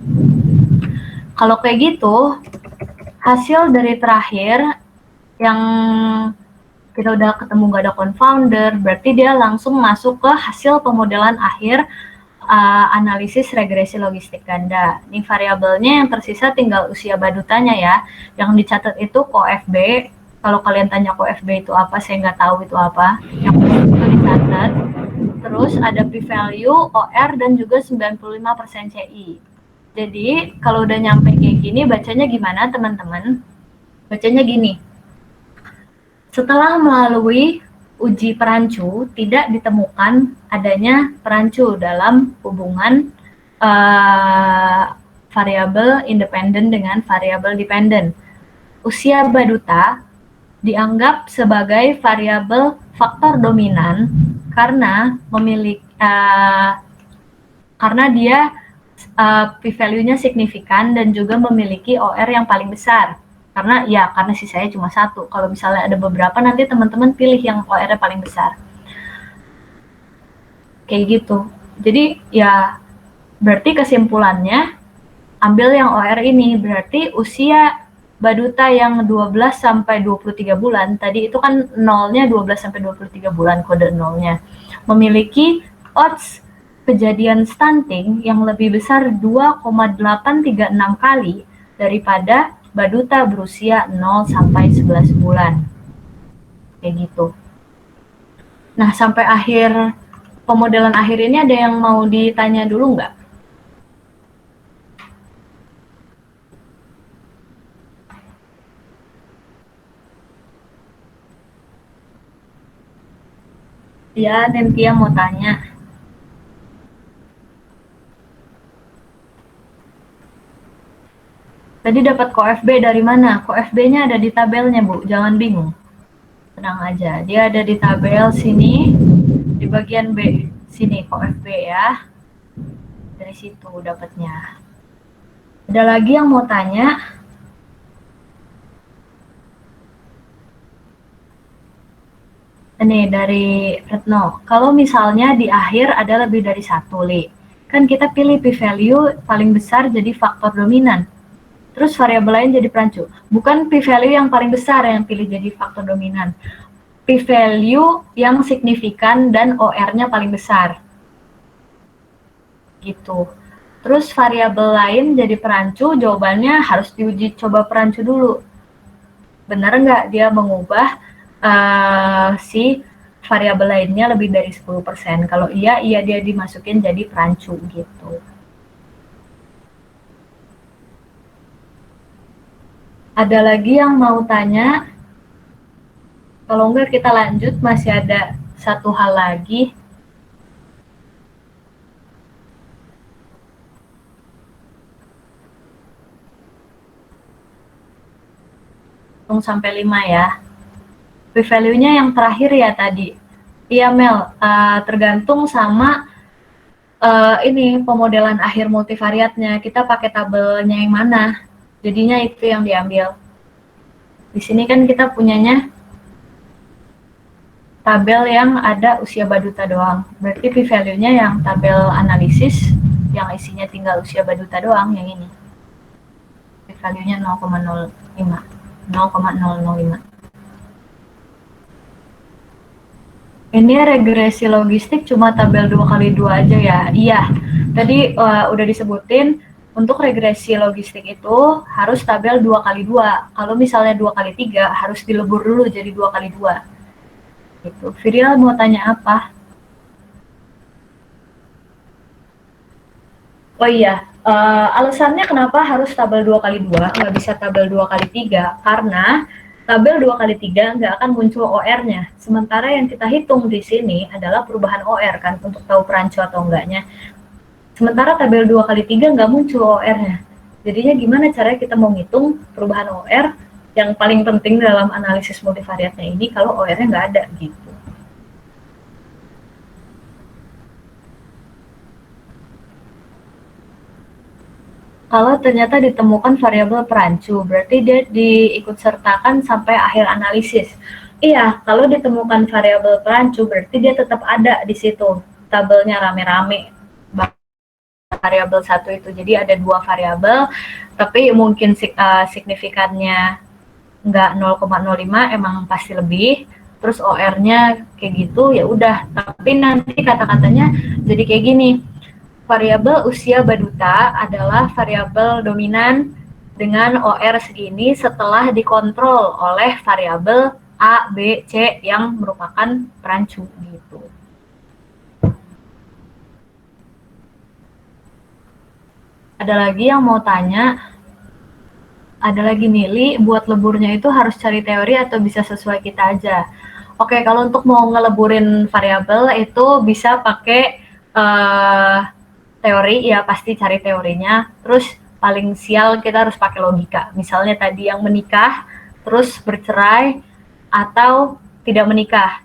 Kalau kayak gitu, hasil dari terakhir yang kita udah ketemu gak ada confounder, berarti dia langsung masuk ke hasil pemodelan akhir analisis regresi logistik ganda. Ini variabelnya yang tersisa tinggal usia badutanya ya. Yang dicatat itu COFB. Kalau kalian tanya COFB itu apa, saya nggak tahu itu apa. Yang itu dicatat. Terus ada p-value, OR, dan juga 95% CI. Jadi, kalau udah nyampe kayak gini, bacanya gimana teman-teman? Bacanya gini. Setelah melalui uji perancu, tidak ditemukan adanya perancu dalam hubungan variabel independen dengan variabel dependen. Usia baduta dianggap sebagai variabel faktor dominan karena memiliki karena dia p-value-nya signifikan dan juga memiliki OR yang paling besar. Karena sisanya cuma satu. Kalau misalnya ada beberapa, nanti teman-teman pilih yang OR-nya paling besar. Kayak gitu. Jadi ya berarti kesimpulannya ambil yang OR ini. Berarti usia baduta yang 12 sampai 23 bulan, tadi itu kan nolnya 12 sampai 23 bulan kode nolnya, memiliki odds kejadian stunting yang lebih besar 2,836 kali daripada baduta berusia 0 sampai 11 bulan. Kayak gitu. Nah, sampai akhir pemodelan akhir ini ada yang mau ditanya dulu nggak? Ya, Nentia mau tanya. Tadi dapat KOFB dari mana? KOFB-nya ada di tabelnya, Bu. Jangan bingung. Tenang aja. Dia ada di tabel sini, di bagian B. Sini KOFB ya. Dari situ dapatnya. Ada lagi yang mau tanya? Ini dari Retno. Kalau misalnya di akhir ada lebih dari satu, Li. Kan kita pilih p-value paling besar jadi faktor dominan. Terus variabel lain jadi perancu. Bukan p-value yang paling besar yang pilih jadi faktor dominan. P-value yang signifikan dan OR-nya paling besar. Gitu. Terus variabel lain jadi perancu, jawabannya harus diuji coba perancu dulu. Benar nggak dia mengubah si variabel lainnya lebih dari 10%. Kalau iya, dia dimasukin jadi perancu gitu. Ada lagi yang mau tanya? Kalau enggak kita lanjut, masih ada satu hal lagi. Hitung sampai 5 ya. P-value-nya yang terakhir ya tadi. Iya Mel, tergantung sama ini pemodelan akhir multivariatnya. Kita pakai tabelnya yang mana. Jadinya itu yang diambil. Di sini kan kita punyanya tabel yang ada usia baduta doang. Berarti p-value-nya yang tabel analisis yang isinya tinggal usia baduta doang yang ini. P-value-nya 0,05. 0,005. Ini regresi logistik cuma tabel 2x2 aja ya. Iya, tadi udah disebutin untuk regresi logistik itu harus tabel 2x2. Kalau misalnya 2x3 harus dilebur dulu jadi 2x2. Gitu. Virial mau tanya apa? Oh iya, alasannya kenapa harus tabel 2x2, nggak bisa tabel 2x3, karena tabel 2x3 nggak akan muncul OR-nya. Sementara yang kita hitung di sini adalah perubahan OR kan, untuk tahu perancu atau enggaknya. Sementara tabel 2x3 nggak muncul OR-nya. Jadinya gimana caranya kita mau ngitung perubahan OR yang paling penting dalam analisis multivariatnya ini kalau OR-nya nggak ada gitu. Kalau ternyata ditemukan variabel perancu, berarti dia diikutsertakan sampai akhir analisis. Iya, kalau ditemukan variabel perancu, berarti dia tetap ada di situ. Tabelnya rame-rame. Variabel satu itu, jadi ada dua variabel, tapi mungkin signifikannya nggak 0,05, emang pasti lebih. Terus OR-nya kayak gitu, ya udah. Tapi nanti kata-katanya jadi kayak gini. Variabel usia baduta adalah variabel dominan dengan OR segini setelah dikontrol oleh variabel A, B, C yang merupakan perancu gitu. Ada lagi yang mau tanya? Ada lagi nih, Li, buat leburnya itu harus cari teori atau bisa sesuai kita aja? Oke, kalau untuk mau ngeleburin variabel itu bisa pakai teori, ya pasti cari teorinya. Terus paling sial kita harus pakai logika. Misalnya tadi yang menikah, terus bercerai, atau tidak menikah.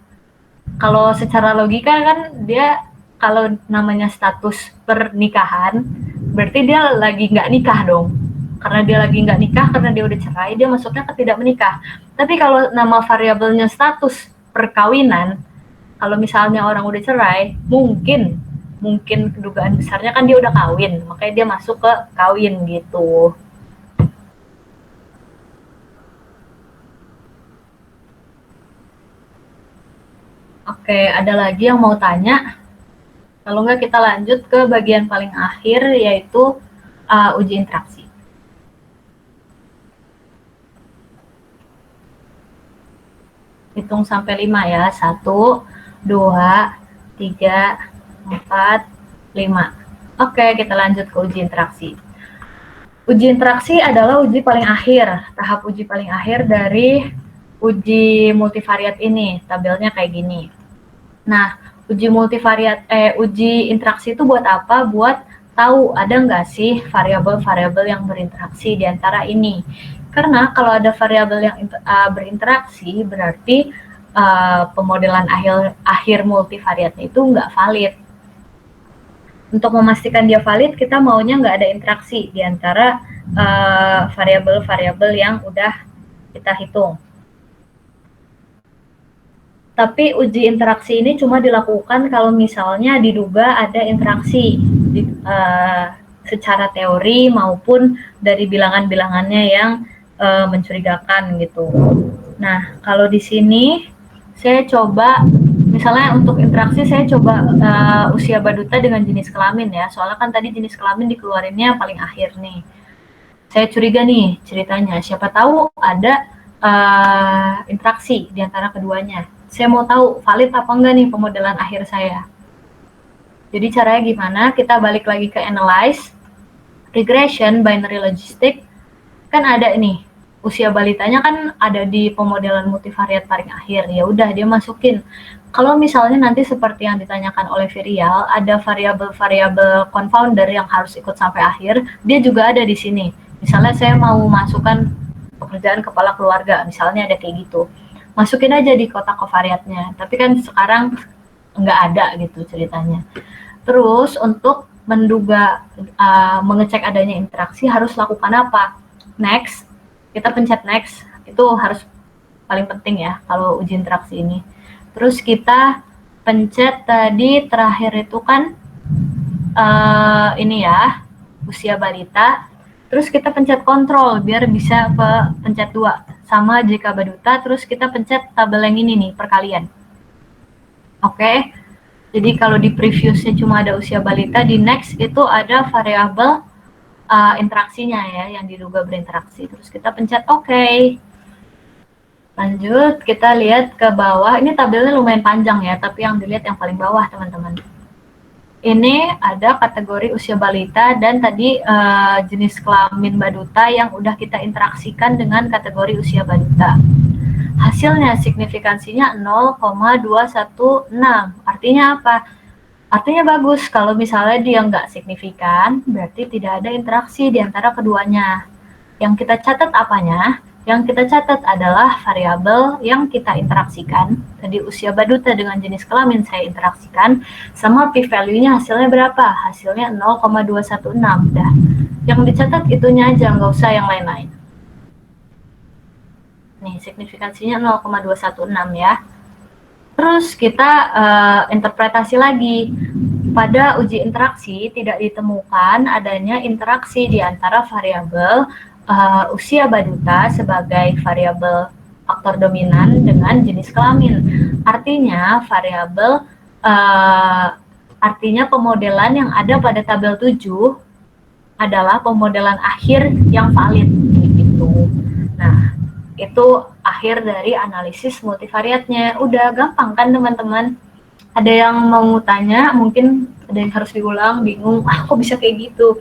Kalau secara logika kan dia kalau namanya status pernikahan, berarti dia lagi nggak nikah dong. Karena dia lagi nggak nikah, karena dia udah cerai, dia masuknya ke tidak menikah. Tapi kalau nama variabelnya status perkawinan, kalau misalnya orang udah cerai, mungkin kedugaan besarnya kan dia udah kawin, makanya dia masuk ke kawin gitu. Oke, ada lagi yang mau tanya? Kalau nggak kita lanjut ke bagian paling akhir, yaitu uji interaksi. Hitung sampai 5 ya. 1, 2, 3, 4, 5. Oke, kita lanjut ke uji interaksi. Uji interaksi adalah uji paling akhir, tahap uji paling akhir dari uji multivariat ini. Tabelnya kayak gini. Nah, uji interaksi itu buat apa? Buat tahu ada nggak sih variabel-variabel yang berinteraksi di antara ini. Karena kalau ada variabel yang berinteraksi, berarti pemodelan akhir multivariatnya itu nggak valid. Untuk memastikan dia valid, kita maunya nggak ada interaksi di antara variabel-variabel yang udah kita hitung. Tapi uji interaksi ini cuma dilakukan kalau misalnya diduga ada interaksi secara teori maupun dari bilangan-bilangannya yang mencurigakan gitu. Nah, kalau di sini saya coba, misalnya untuk interaksi saya coba usia baduta dengan jenis kelamin ya, soalnya kan tadi jenis kelamin dikeluarinnya paling akhir nih. Saya curiga nih ceritanya, siapa tahu ada interaksi di antara keduanya. Saya mau tahu valid apa enggak nih pemodelan akhir saya. Jadi caranya gimana? Kita balik lagi ke analyze, regression, binary logistic, kan ada nih usia balitanya kan ada di pemodelan multivariat paling akhir. Ya udah dia masukin. Kalau misalnya nanti seperti yang ditanyakan oleh Virial, ada variabel-variabel confounder yang harus ikut sampai akhir, dia juga ada di sini. Misalnya saya mau masukkan pekerjaan kepala keluarga, misalnya ada kayak gitu. Masukin aja di kotak covariatnya. Tapi kan sekarang nggak ada gitu ceritanya. Terus untuk mengecek adanya interaksi harus lakukan apa? Next, kita pencet next, itu harus paling penting ya kalau uji interaksi ini. Terus kita pencet tadi terakhir itu kan ini ya, usia balita. Terus kita pencet kontrol biar bisa ke pencet 2. Sama jika baduta, terus kita pencet tabel yang ini nih, perkalian. Oke, jadi kalau di previousnya cuma ada usia balita, di next itu ada variabel interaksinya ya, yang diduga berinteraksi. Terus kita pencet OK. Lanjut, kita lihat ke bawah. Ini tabelnya lumayan panjang ya, tapi yang dilihat yang paling bawah, teman-teman. Ini ada kategori usia balita dan tadi jenis kelamin baduta yang udah kita interaksikan dengan kategori usia balita. Hasilnya signifikansinya 0,216. Artinya apa? Artinya bagus. Kalau misalnya dia nggak signifikan, berarti tidak ada interaksi di antara keduanya. Yang kita catat apanya? Yang kita catat adalah variabel yang kita interaksikan. Tadi usia baduta dengan jenis kelamin saya interaksikan, sama p-value-nya hasilnya berapa? Hasilnya 0,216. Dah. Yang dicatat itunya aja, nggak usah yang lain-lain. Nih, signifikansinya 0,216 ya. Terus kita interpretasi lagi. Pada uji interaksi tidak ditemukan adanya interaksi di antara variabel usia baduta sebagai variabel faktor dominan dengan jenis kelamin. Artinya variabel artinya pemodelan yang ada pada tabel 7 adalah pemodelan akhir yang valid gitu. Nah, itu akhir dari analisis multivariatnya. Udah gampang kan teman-teman? Ada yang mau tanya, mungkin ada yang harus diulang, bingung, kok bisa kayak gitu?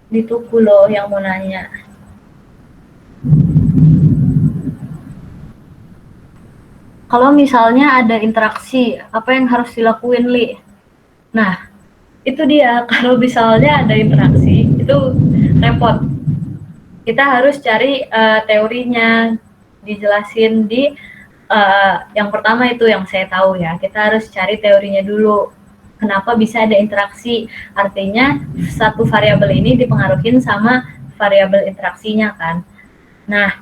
Dituku loh yang mau nanya. Kalau misalnya ada interaksi, apa yang harus dilakuin, Li? Nah, itu dia, kalau misalnya ada interaksi, itu repot. Kita harus cari teorinya, dijelasin di yang pertama itu yang saya tahu ya, kita harus cari teorinya dulu. Kenapa bisa ada interaksi? Artinya satu variabel ini dipengaruhi sama variabel interaksinya kan. Nah,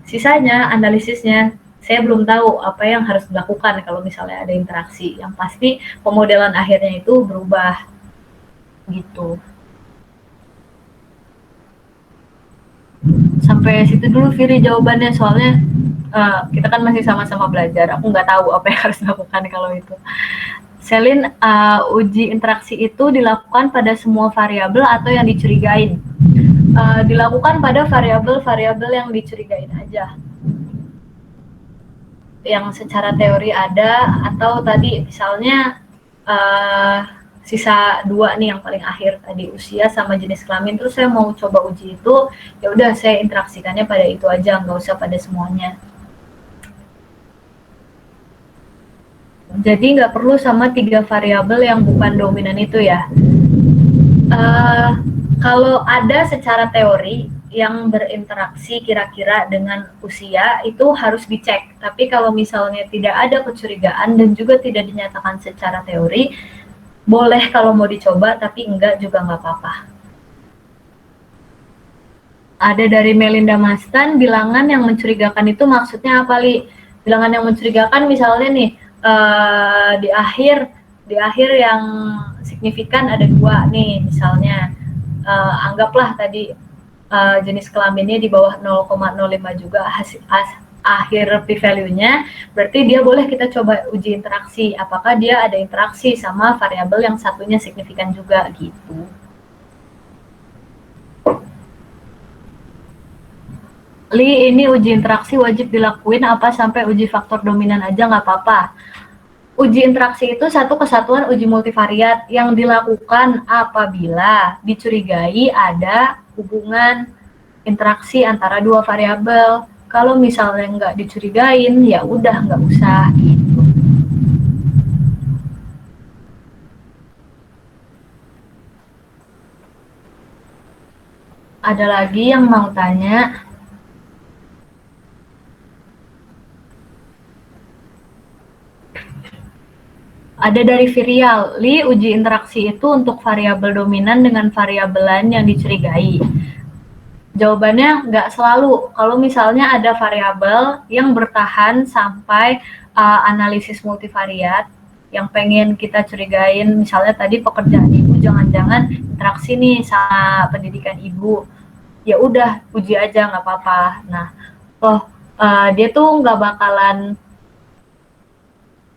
sisanya analisisnya saya belum tahu apa yang harus dilakukan kalau misalnya ada interaksi. Yang pasti pemodelan akhirnya itu berubah gitu. Sampai situ dulu Firi jawabannya, soalnya kita kan masih sama-sama belajar. Aku nggak tahu apa yang harus dilakukan kalau itu. Selin, uji interaksi itu dilakukan pada semua variabel atau yang dicurigain? Dilakukan pada variabel-variabel yang dicurigain aja. Yang secara teori ada, atau tadi misalnya sisa 2 nih yang paling akhir tadi, usia sama jenis kelamin, terus saya mau coba uji itu, ya udah saya interaksikannya pada itu aja, nggak usah pada semuanya. Jadi nggak perlu sama 3 variabel yang bukan dominan itu ya. Kalau ada secara teori yang berinteraksi kira-kira dengan usia, itu harus dicek. Tapi kalau misalnya tidak ada kecurigaan dan juga tidak dinyatakan secara teori, boleh kalau mau dicoba, tapi enggak juga nggak apa-apa. Ada dari Melinda Mastan, bilangan yang mencurigakan itu maksudnya apa, Li? Bilangan yang mencurigakan misalnya nih, di akhir yang signifikan ada 2 nih misalnya. Anggaplah tadi jenis kelaminnya di bawah 0,05 juga akhir p-value-nya, berarti dia boleh kita coba uji interaksi, apakah dia ada interaksi sama variabel yang satunya signifikan juga gitu. Li, ini uji interaksi wajib dilakuin apa sampai uji faktor dominan aja nggak apa-apa? Uji interaksi itu satu kesatuan uji multivariat yang dilakukan apabila dicurigai ada hubungan interaksi antara 2 variabel. Kalau misalnya nggak dicurigain, ya udah nggak usah gitu. Ada lagi yang mau tanya? Ada dari Virial, Li, uji interaksi itu untuk variabel dominan dengan variabel lain yang dicurigai. Jawabannya nggak selalu. Kalau misalnya ada variabel yang bertahan sampai analisis multivariat, yang pengen kita curigain, misalnya tadi pekerjaan ibu jangan-jangan interaksi nih sama pendidikan ibu, ya udah uji aja nggak apa-apa. Nah, dia tuh nggak bakalan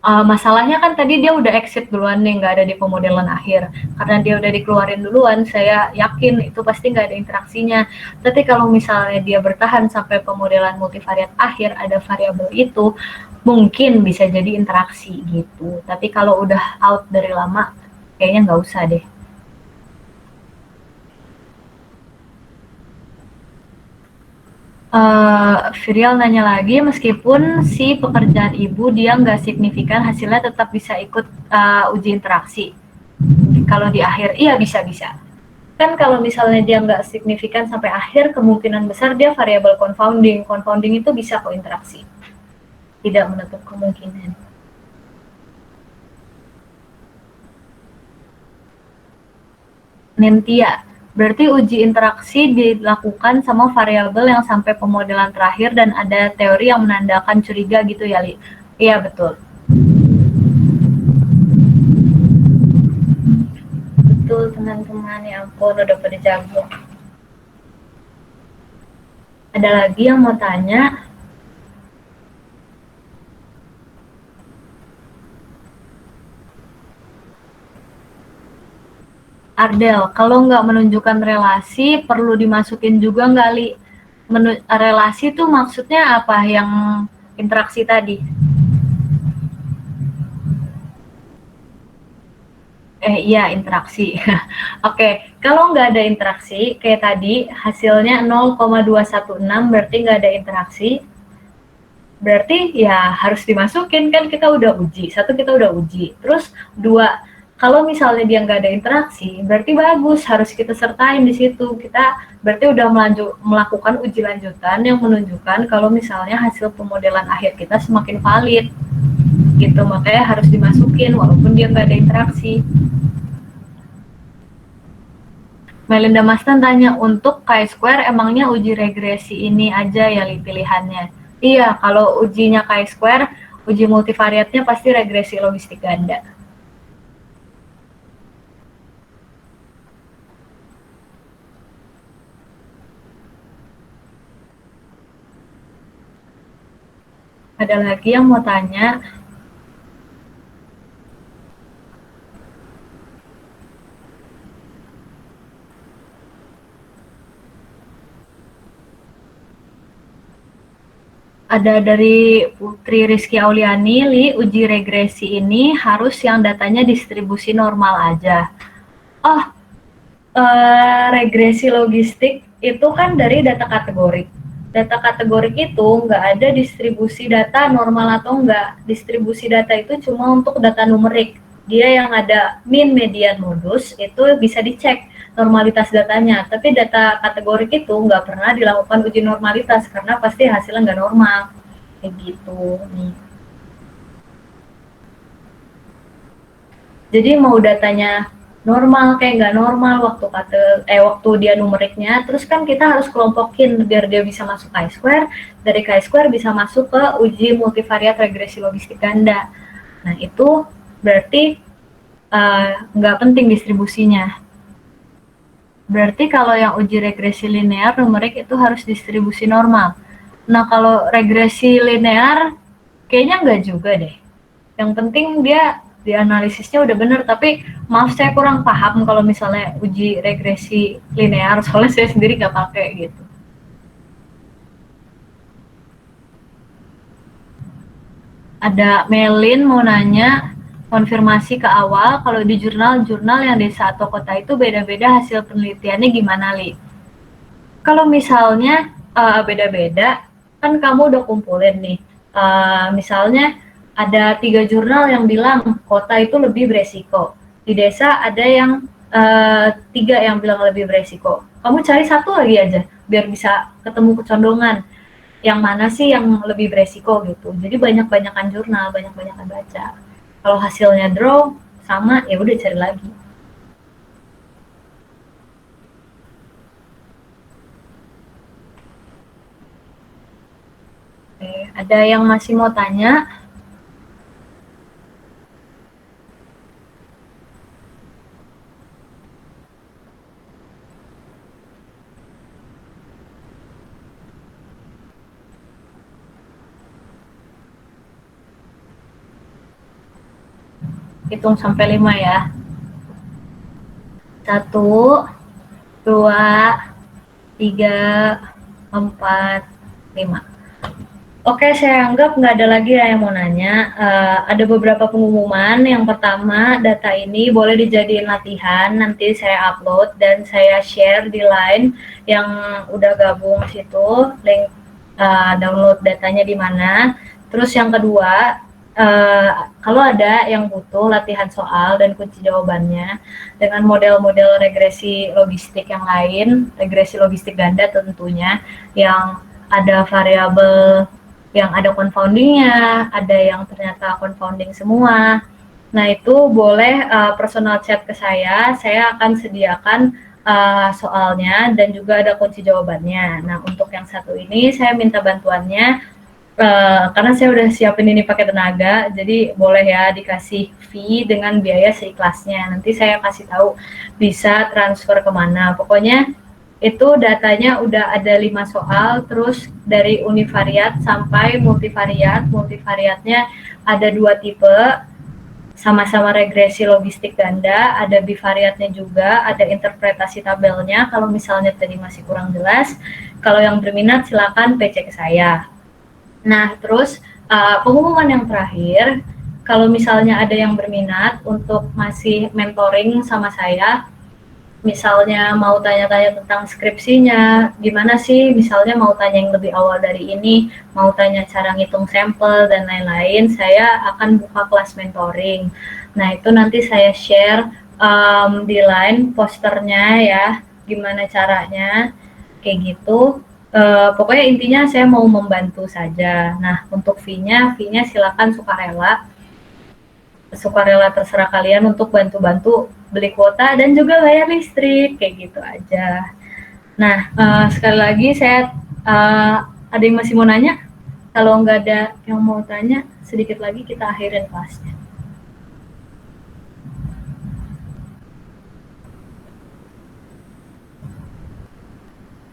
masalahnya kan tadi dia udah exit duluan nih, nggak ada di pemodelan akhir. Karena dia udah dikeluarin duluan, saya yakin itu pasti nggak ada interaksinya. Tapi kalau misalnya dia bertahan sampai pemodelan multivariat akhir, ada variabel itu, mungkin bisa jadi interaksi gitu. Tapi kalau udah out dari lama, kayaknya nggak usah deh. Virial nanya lagi, meskipun si pekerjaan ibu dia nggak signifikan, hasilnya tetap bisa ikut uji interaksi. Kalau di akhir, iya bisa-bisa. Kan kalau misalnya dia nggak signifikan sampai akhir, kemungkinan besar dia variabel confounding. Confounding itu bisa kok interaksi. Tidak menutup kemungkinan. Nentia, berarti uji interaksi dilakukan sama variabel yang sampai pemodelan terakhir dan ada teori yang menandakan curiga gitu ya, Li? Iya, betul. Betul, teman-teman. Ya ampun, udah pada jago. Ada lagi yang mau tanya? Ardel, kalau nggak menunjukkan relasi, perlu dimasukin juga nggak, Li? Relasi itu maksudnya apa yang interaksi tadi? Iya, interaksi. Oke, kalau nggak ada interaksi, kayak tadi, hasilnya 0,216 berarti nggak ada interaksi, berarti ya harus dimasukin, kan kita udah uji. Satu, kita udah uji. Terus, dua, kalau misalnya dia nggak ada interaksi, berarti bagus, harus kita sertain di situ. Kita berarti udah melakukan uji lanjutan yang menunjukkan kalau misalnya hasil pemodelan akhir kita semakin valid. Gitu, makanya harus dimasukin walaupun dia nggak ada interaksi. Melinda Mastan tanya, untuk chi-square emangnya uji regresi ini aja ya pilihannya? Iya, kalau ujinya chi-square, uji multivariatnya pasti regresi logistik ganda. Ada lagi yang mau tanya? Ada dari Putri Rizky Auliani, Li, uji regresi ini harus yang datanya distribusi normal aja. Oh, regresi logistik itu kan dari data kategorik. Data kategorik itu nggak ada distribusi data normal atau enggak. Distribusi data itu cuma untuk data numerik. Dia yang ada mean, median, modus itu bisa dicek normalitas datanya. Tapi data kategorik itu nggak pernah dilakukan uji normalitas karena pasti hasilnya nggak normal. Kayak gitu nih. Jadi mau datanya normal kayak nggak normal waktu dia numeriknya, terus kan kita harus kelompokin biar dia bisa masuk chi-square, dari chi-square bisa masuk ke uji multivariat regresi logistik ganda. Nah itu berarti nggak penting distribusinya. Berarti kalau yang uji regresi linear numerik itu harus distribusi normal. Nah kalau regresi linear kayaknya nggak juga deh. Yang penting dia dianalisisnya udah bener, tapi maaf saya kurang paham kalau misalnya uji regresi linear, soalnya saya sendiri nggak pakai gitu. Ada Melin mau nanya, konfirmasi ke awal, kalau di jurnal-jurnal yang desa atau kota itu beda-beda hasil penelitiannya gimana, Li? Kalau misalnya beda-beda, kan kamu udah kumpulin nih. Misalnya ada 3 jurnal yang bilang kota itu lebih beresiko. Di desa ada yang 3 yang bilang lebih beresiko. Kamu cari satu lagi aja, biar bisa ketemu kecondongan. Yang mana sih yang lebih beresiko gitu. Jadi banyak-banyakan jurnal, banyak-banyakan baca. Kalau hasilnya draw sama, ya udah cari lagi. Oke, ada yang masih mau tanya? Hitung sampai 5 ya. 1, 2, 3, 4, 5. Oke, saya anggap nggak ada lagi ya yang mau nanya. Ada beberapa pengumuman. Yang pertama, data ini boleh dijadiin latihan. Nanti saya upload dan saya share di Line yang udah gabung situ. Link download datanya di mana. Terus yang kedua, kalau ada yang butuh latihan soal dan kunci jawabannya dengan model-model regresi logistik yang lain, regresi logistik ganda tentunya, yang ada variabel yang ada confoundingnya, ada yang ternyata confounding semua. Nah itu boleh personal chat ke saya akan sediakan soalnya dan juga ada kunci jawabannya. Nah untuk yang satu ini saya minta bantuannya karena saya udah siapin ini pakai tenaga, jadi boleh ya dikasih fee dengan biaya seikhlasnya. Nanti saya kasih tahu bisa transfer kemana. Pokoknya itu datanya udah ada 5 soal, terus dari univariat sampai multivariat. Multivariatnya ada 2 tipe, sama-sama regresi logistik ganda, ada bivariatnya juga, ada interpretasi tabelnya. Kalau misalnya tadi masih kurang jelas, kalau yang berminat silakan PC ke saya. Nah, terus pengumuman yang terakhir, kalau misalnya ada yang berminat untuk masih mentoring sama saya, misalnya mau tanya-tanya tentang skripsinya, gimana sih, misalnya mau tanya yang lebih awal dari ini, mau tanya cara ngitung sampel, dan lain-lain, saya akan buka kelas mentoring. Nah, itu nanti saya share di Line posternya ya, gimana caranya, kayak gitu. Pokoknya intinya saya mau membantu saja. Nah, untuk fee-nya silakan sukarela. Sukarela terserah kalian untuk bantu-bantu beli kuota dan juga bayar listrik, kayak gitu aja. Nah, sekali lagi saya ada yang masih mau nanya? Kalau nggak ada yang mau tanya, sedikit lagi kita akhirin kelasnya.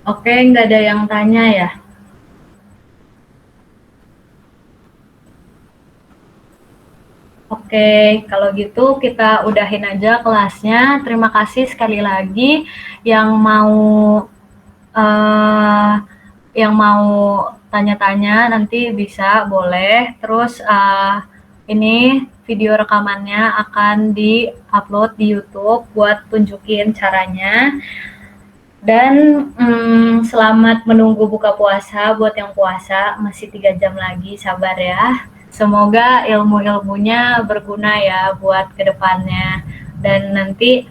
Oke, nggak ada yang tanya ya? Oke, kalau gitu kita udahin aja kelasnya. Terima kasih sekali lagi yang mau uh, yang mau tanya-tanya nanti bisa boleh. Terus ini video rekamannya akan di-upload di YouTube buat tunjukin caranya. Dan selamat menunggu buka puasa buat yang puasa, masih 3 jam lagi, sabar ya. Semoga ilmu-ilmunya berguna ya buat kedepannya. Dan nanti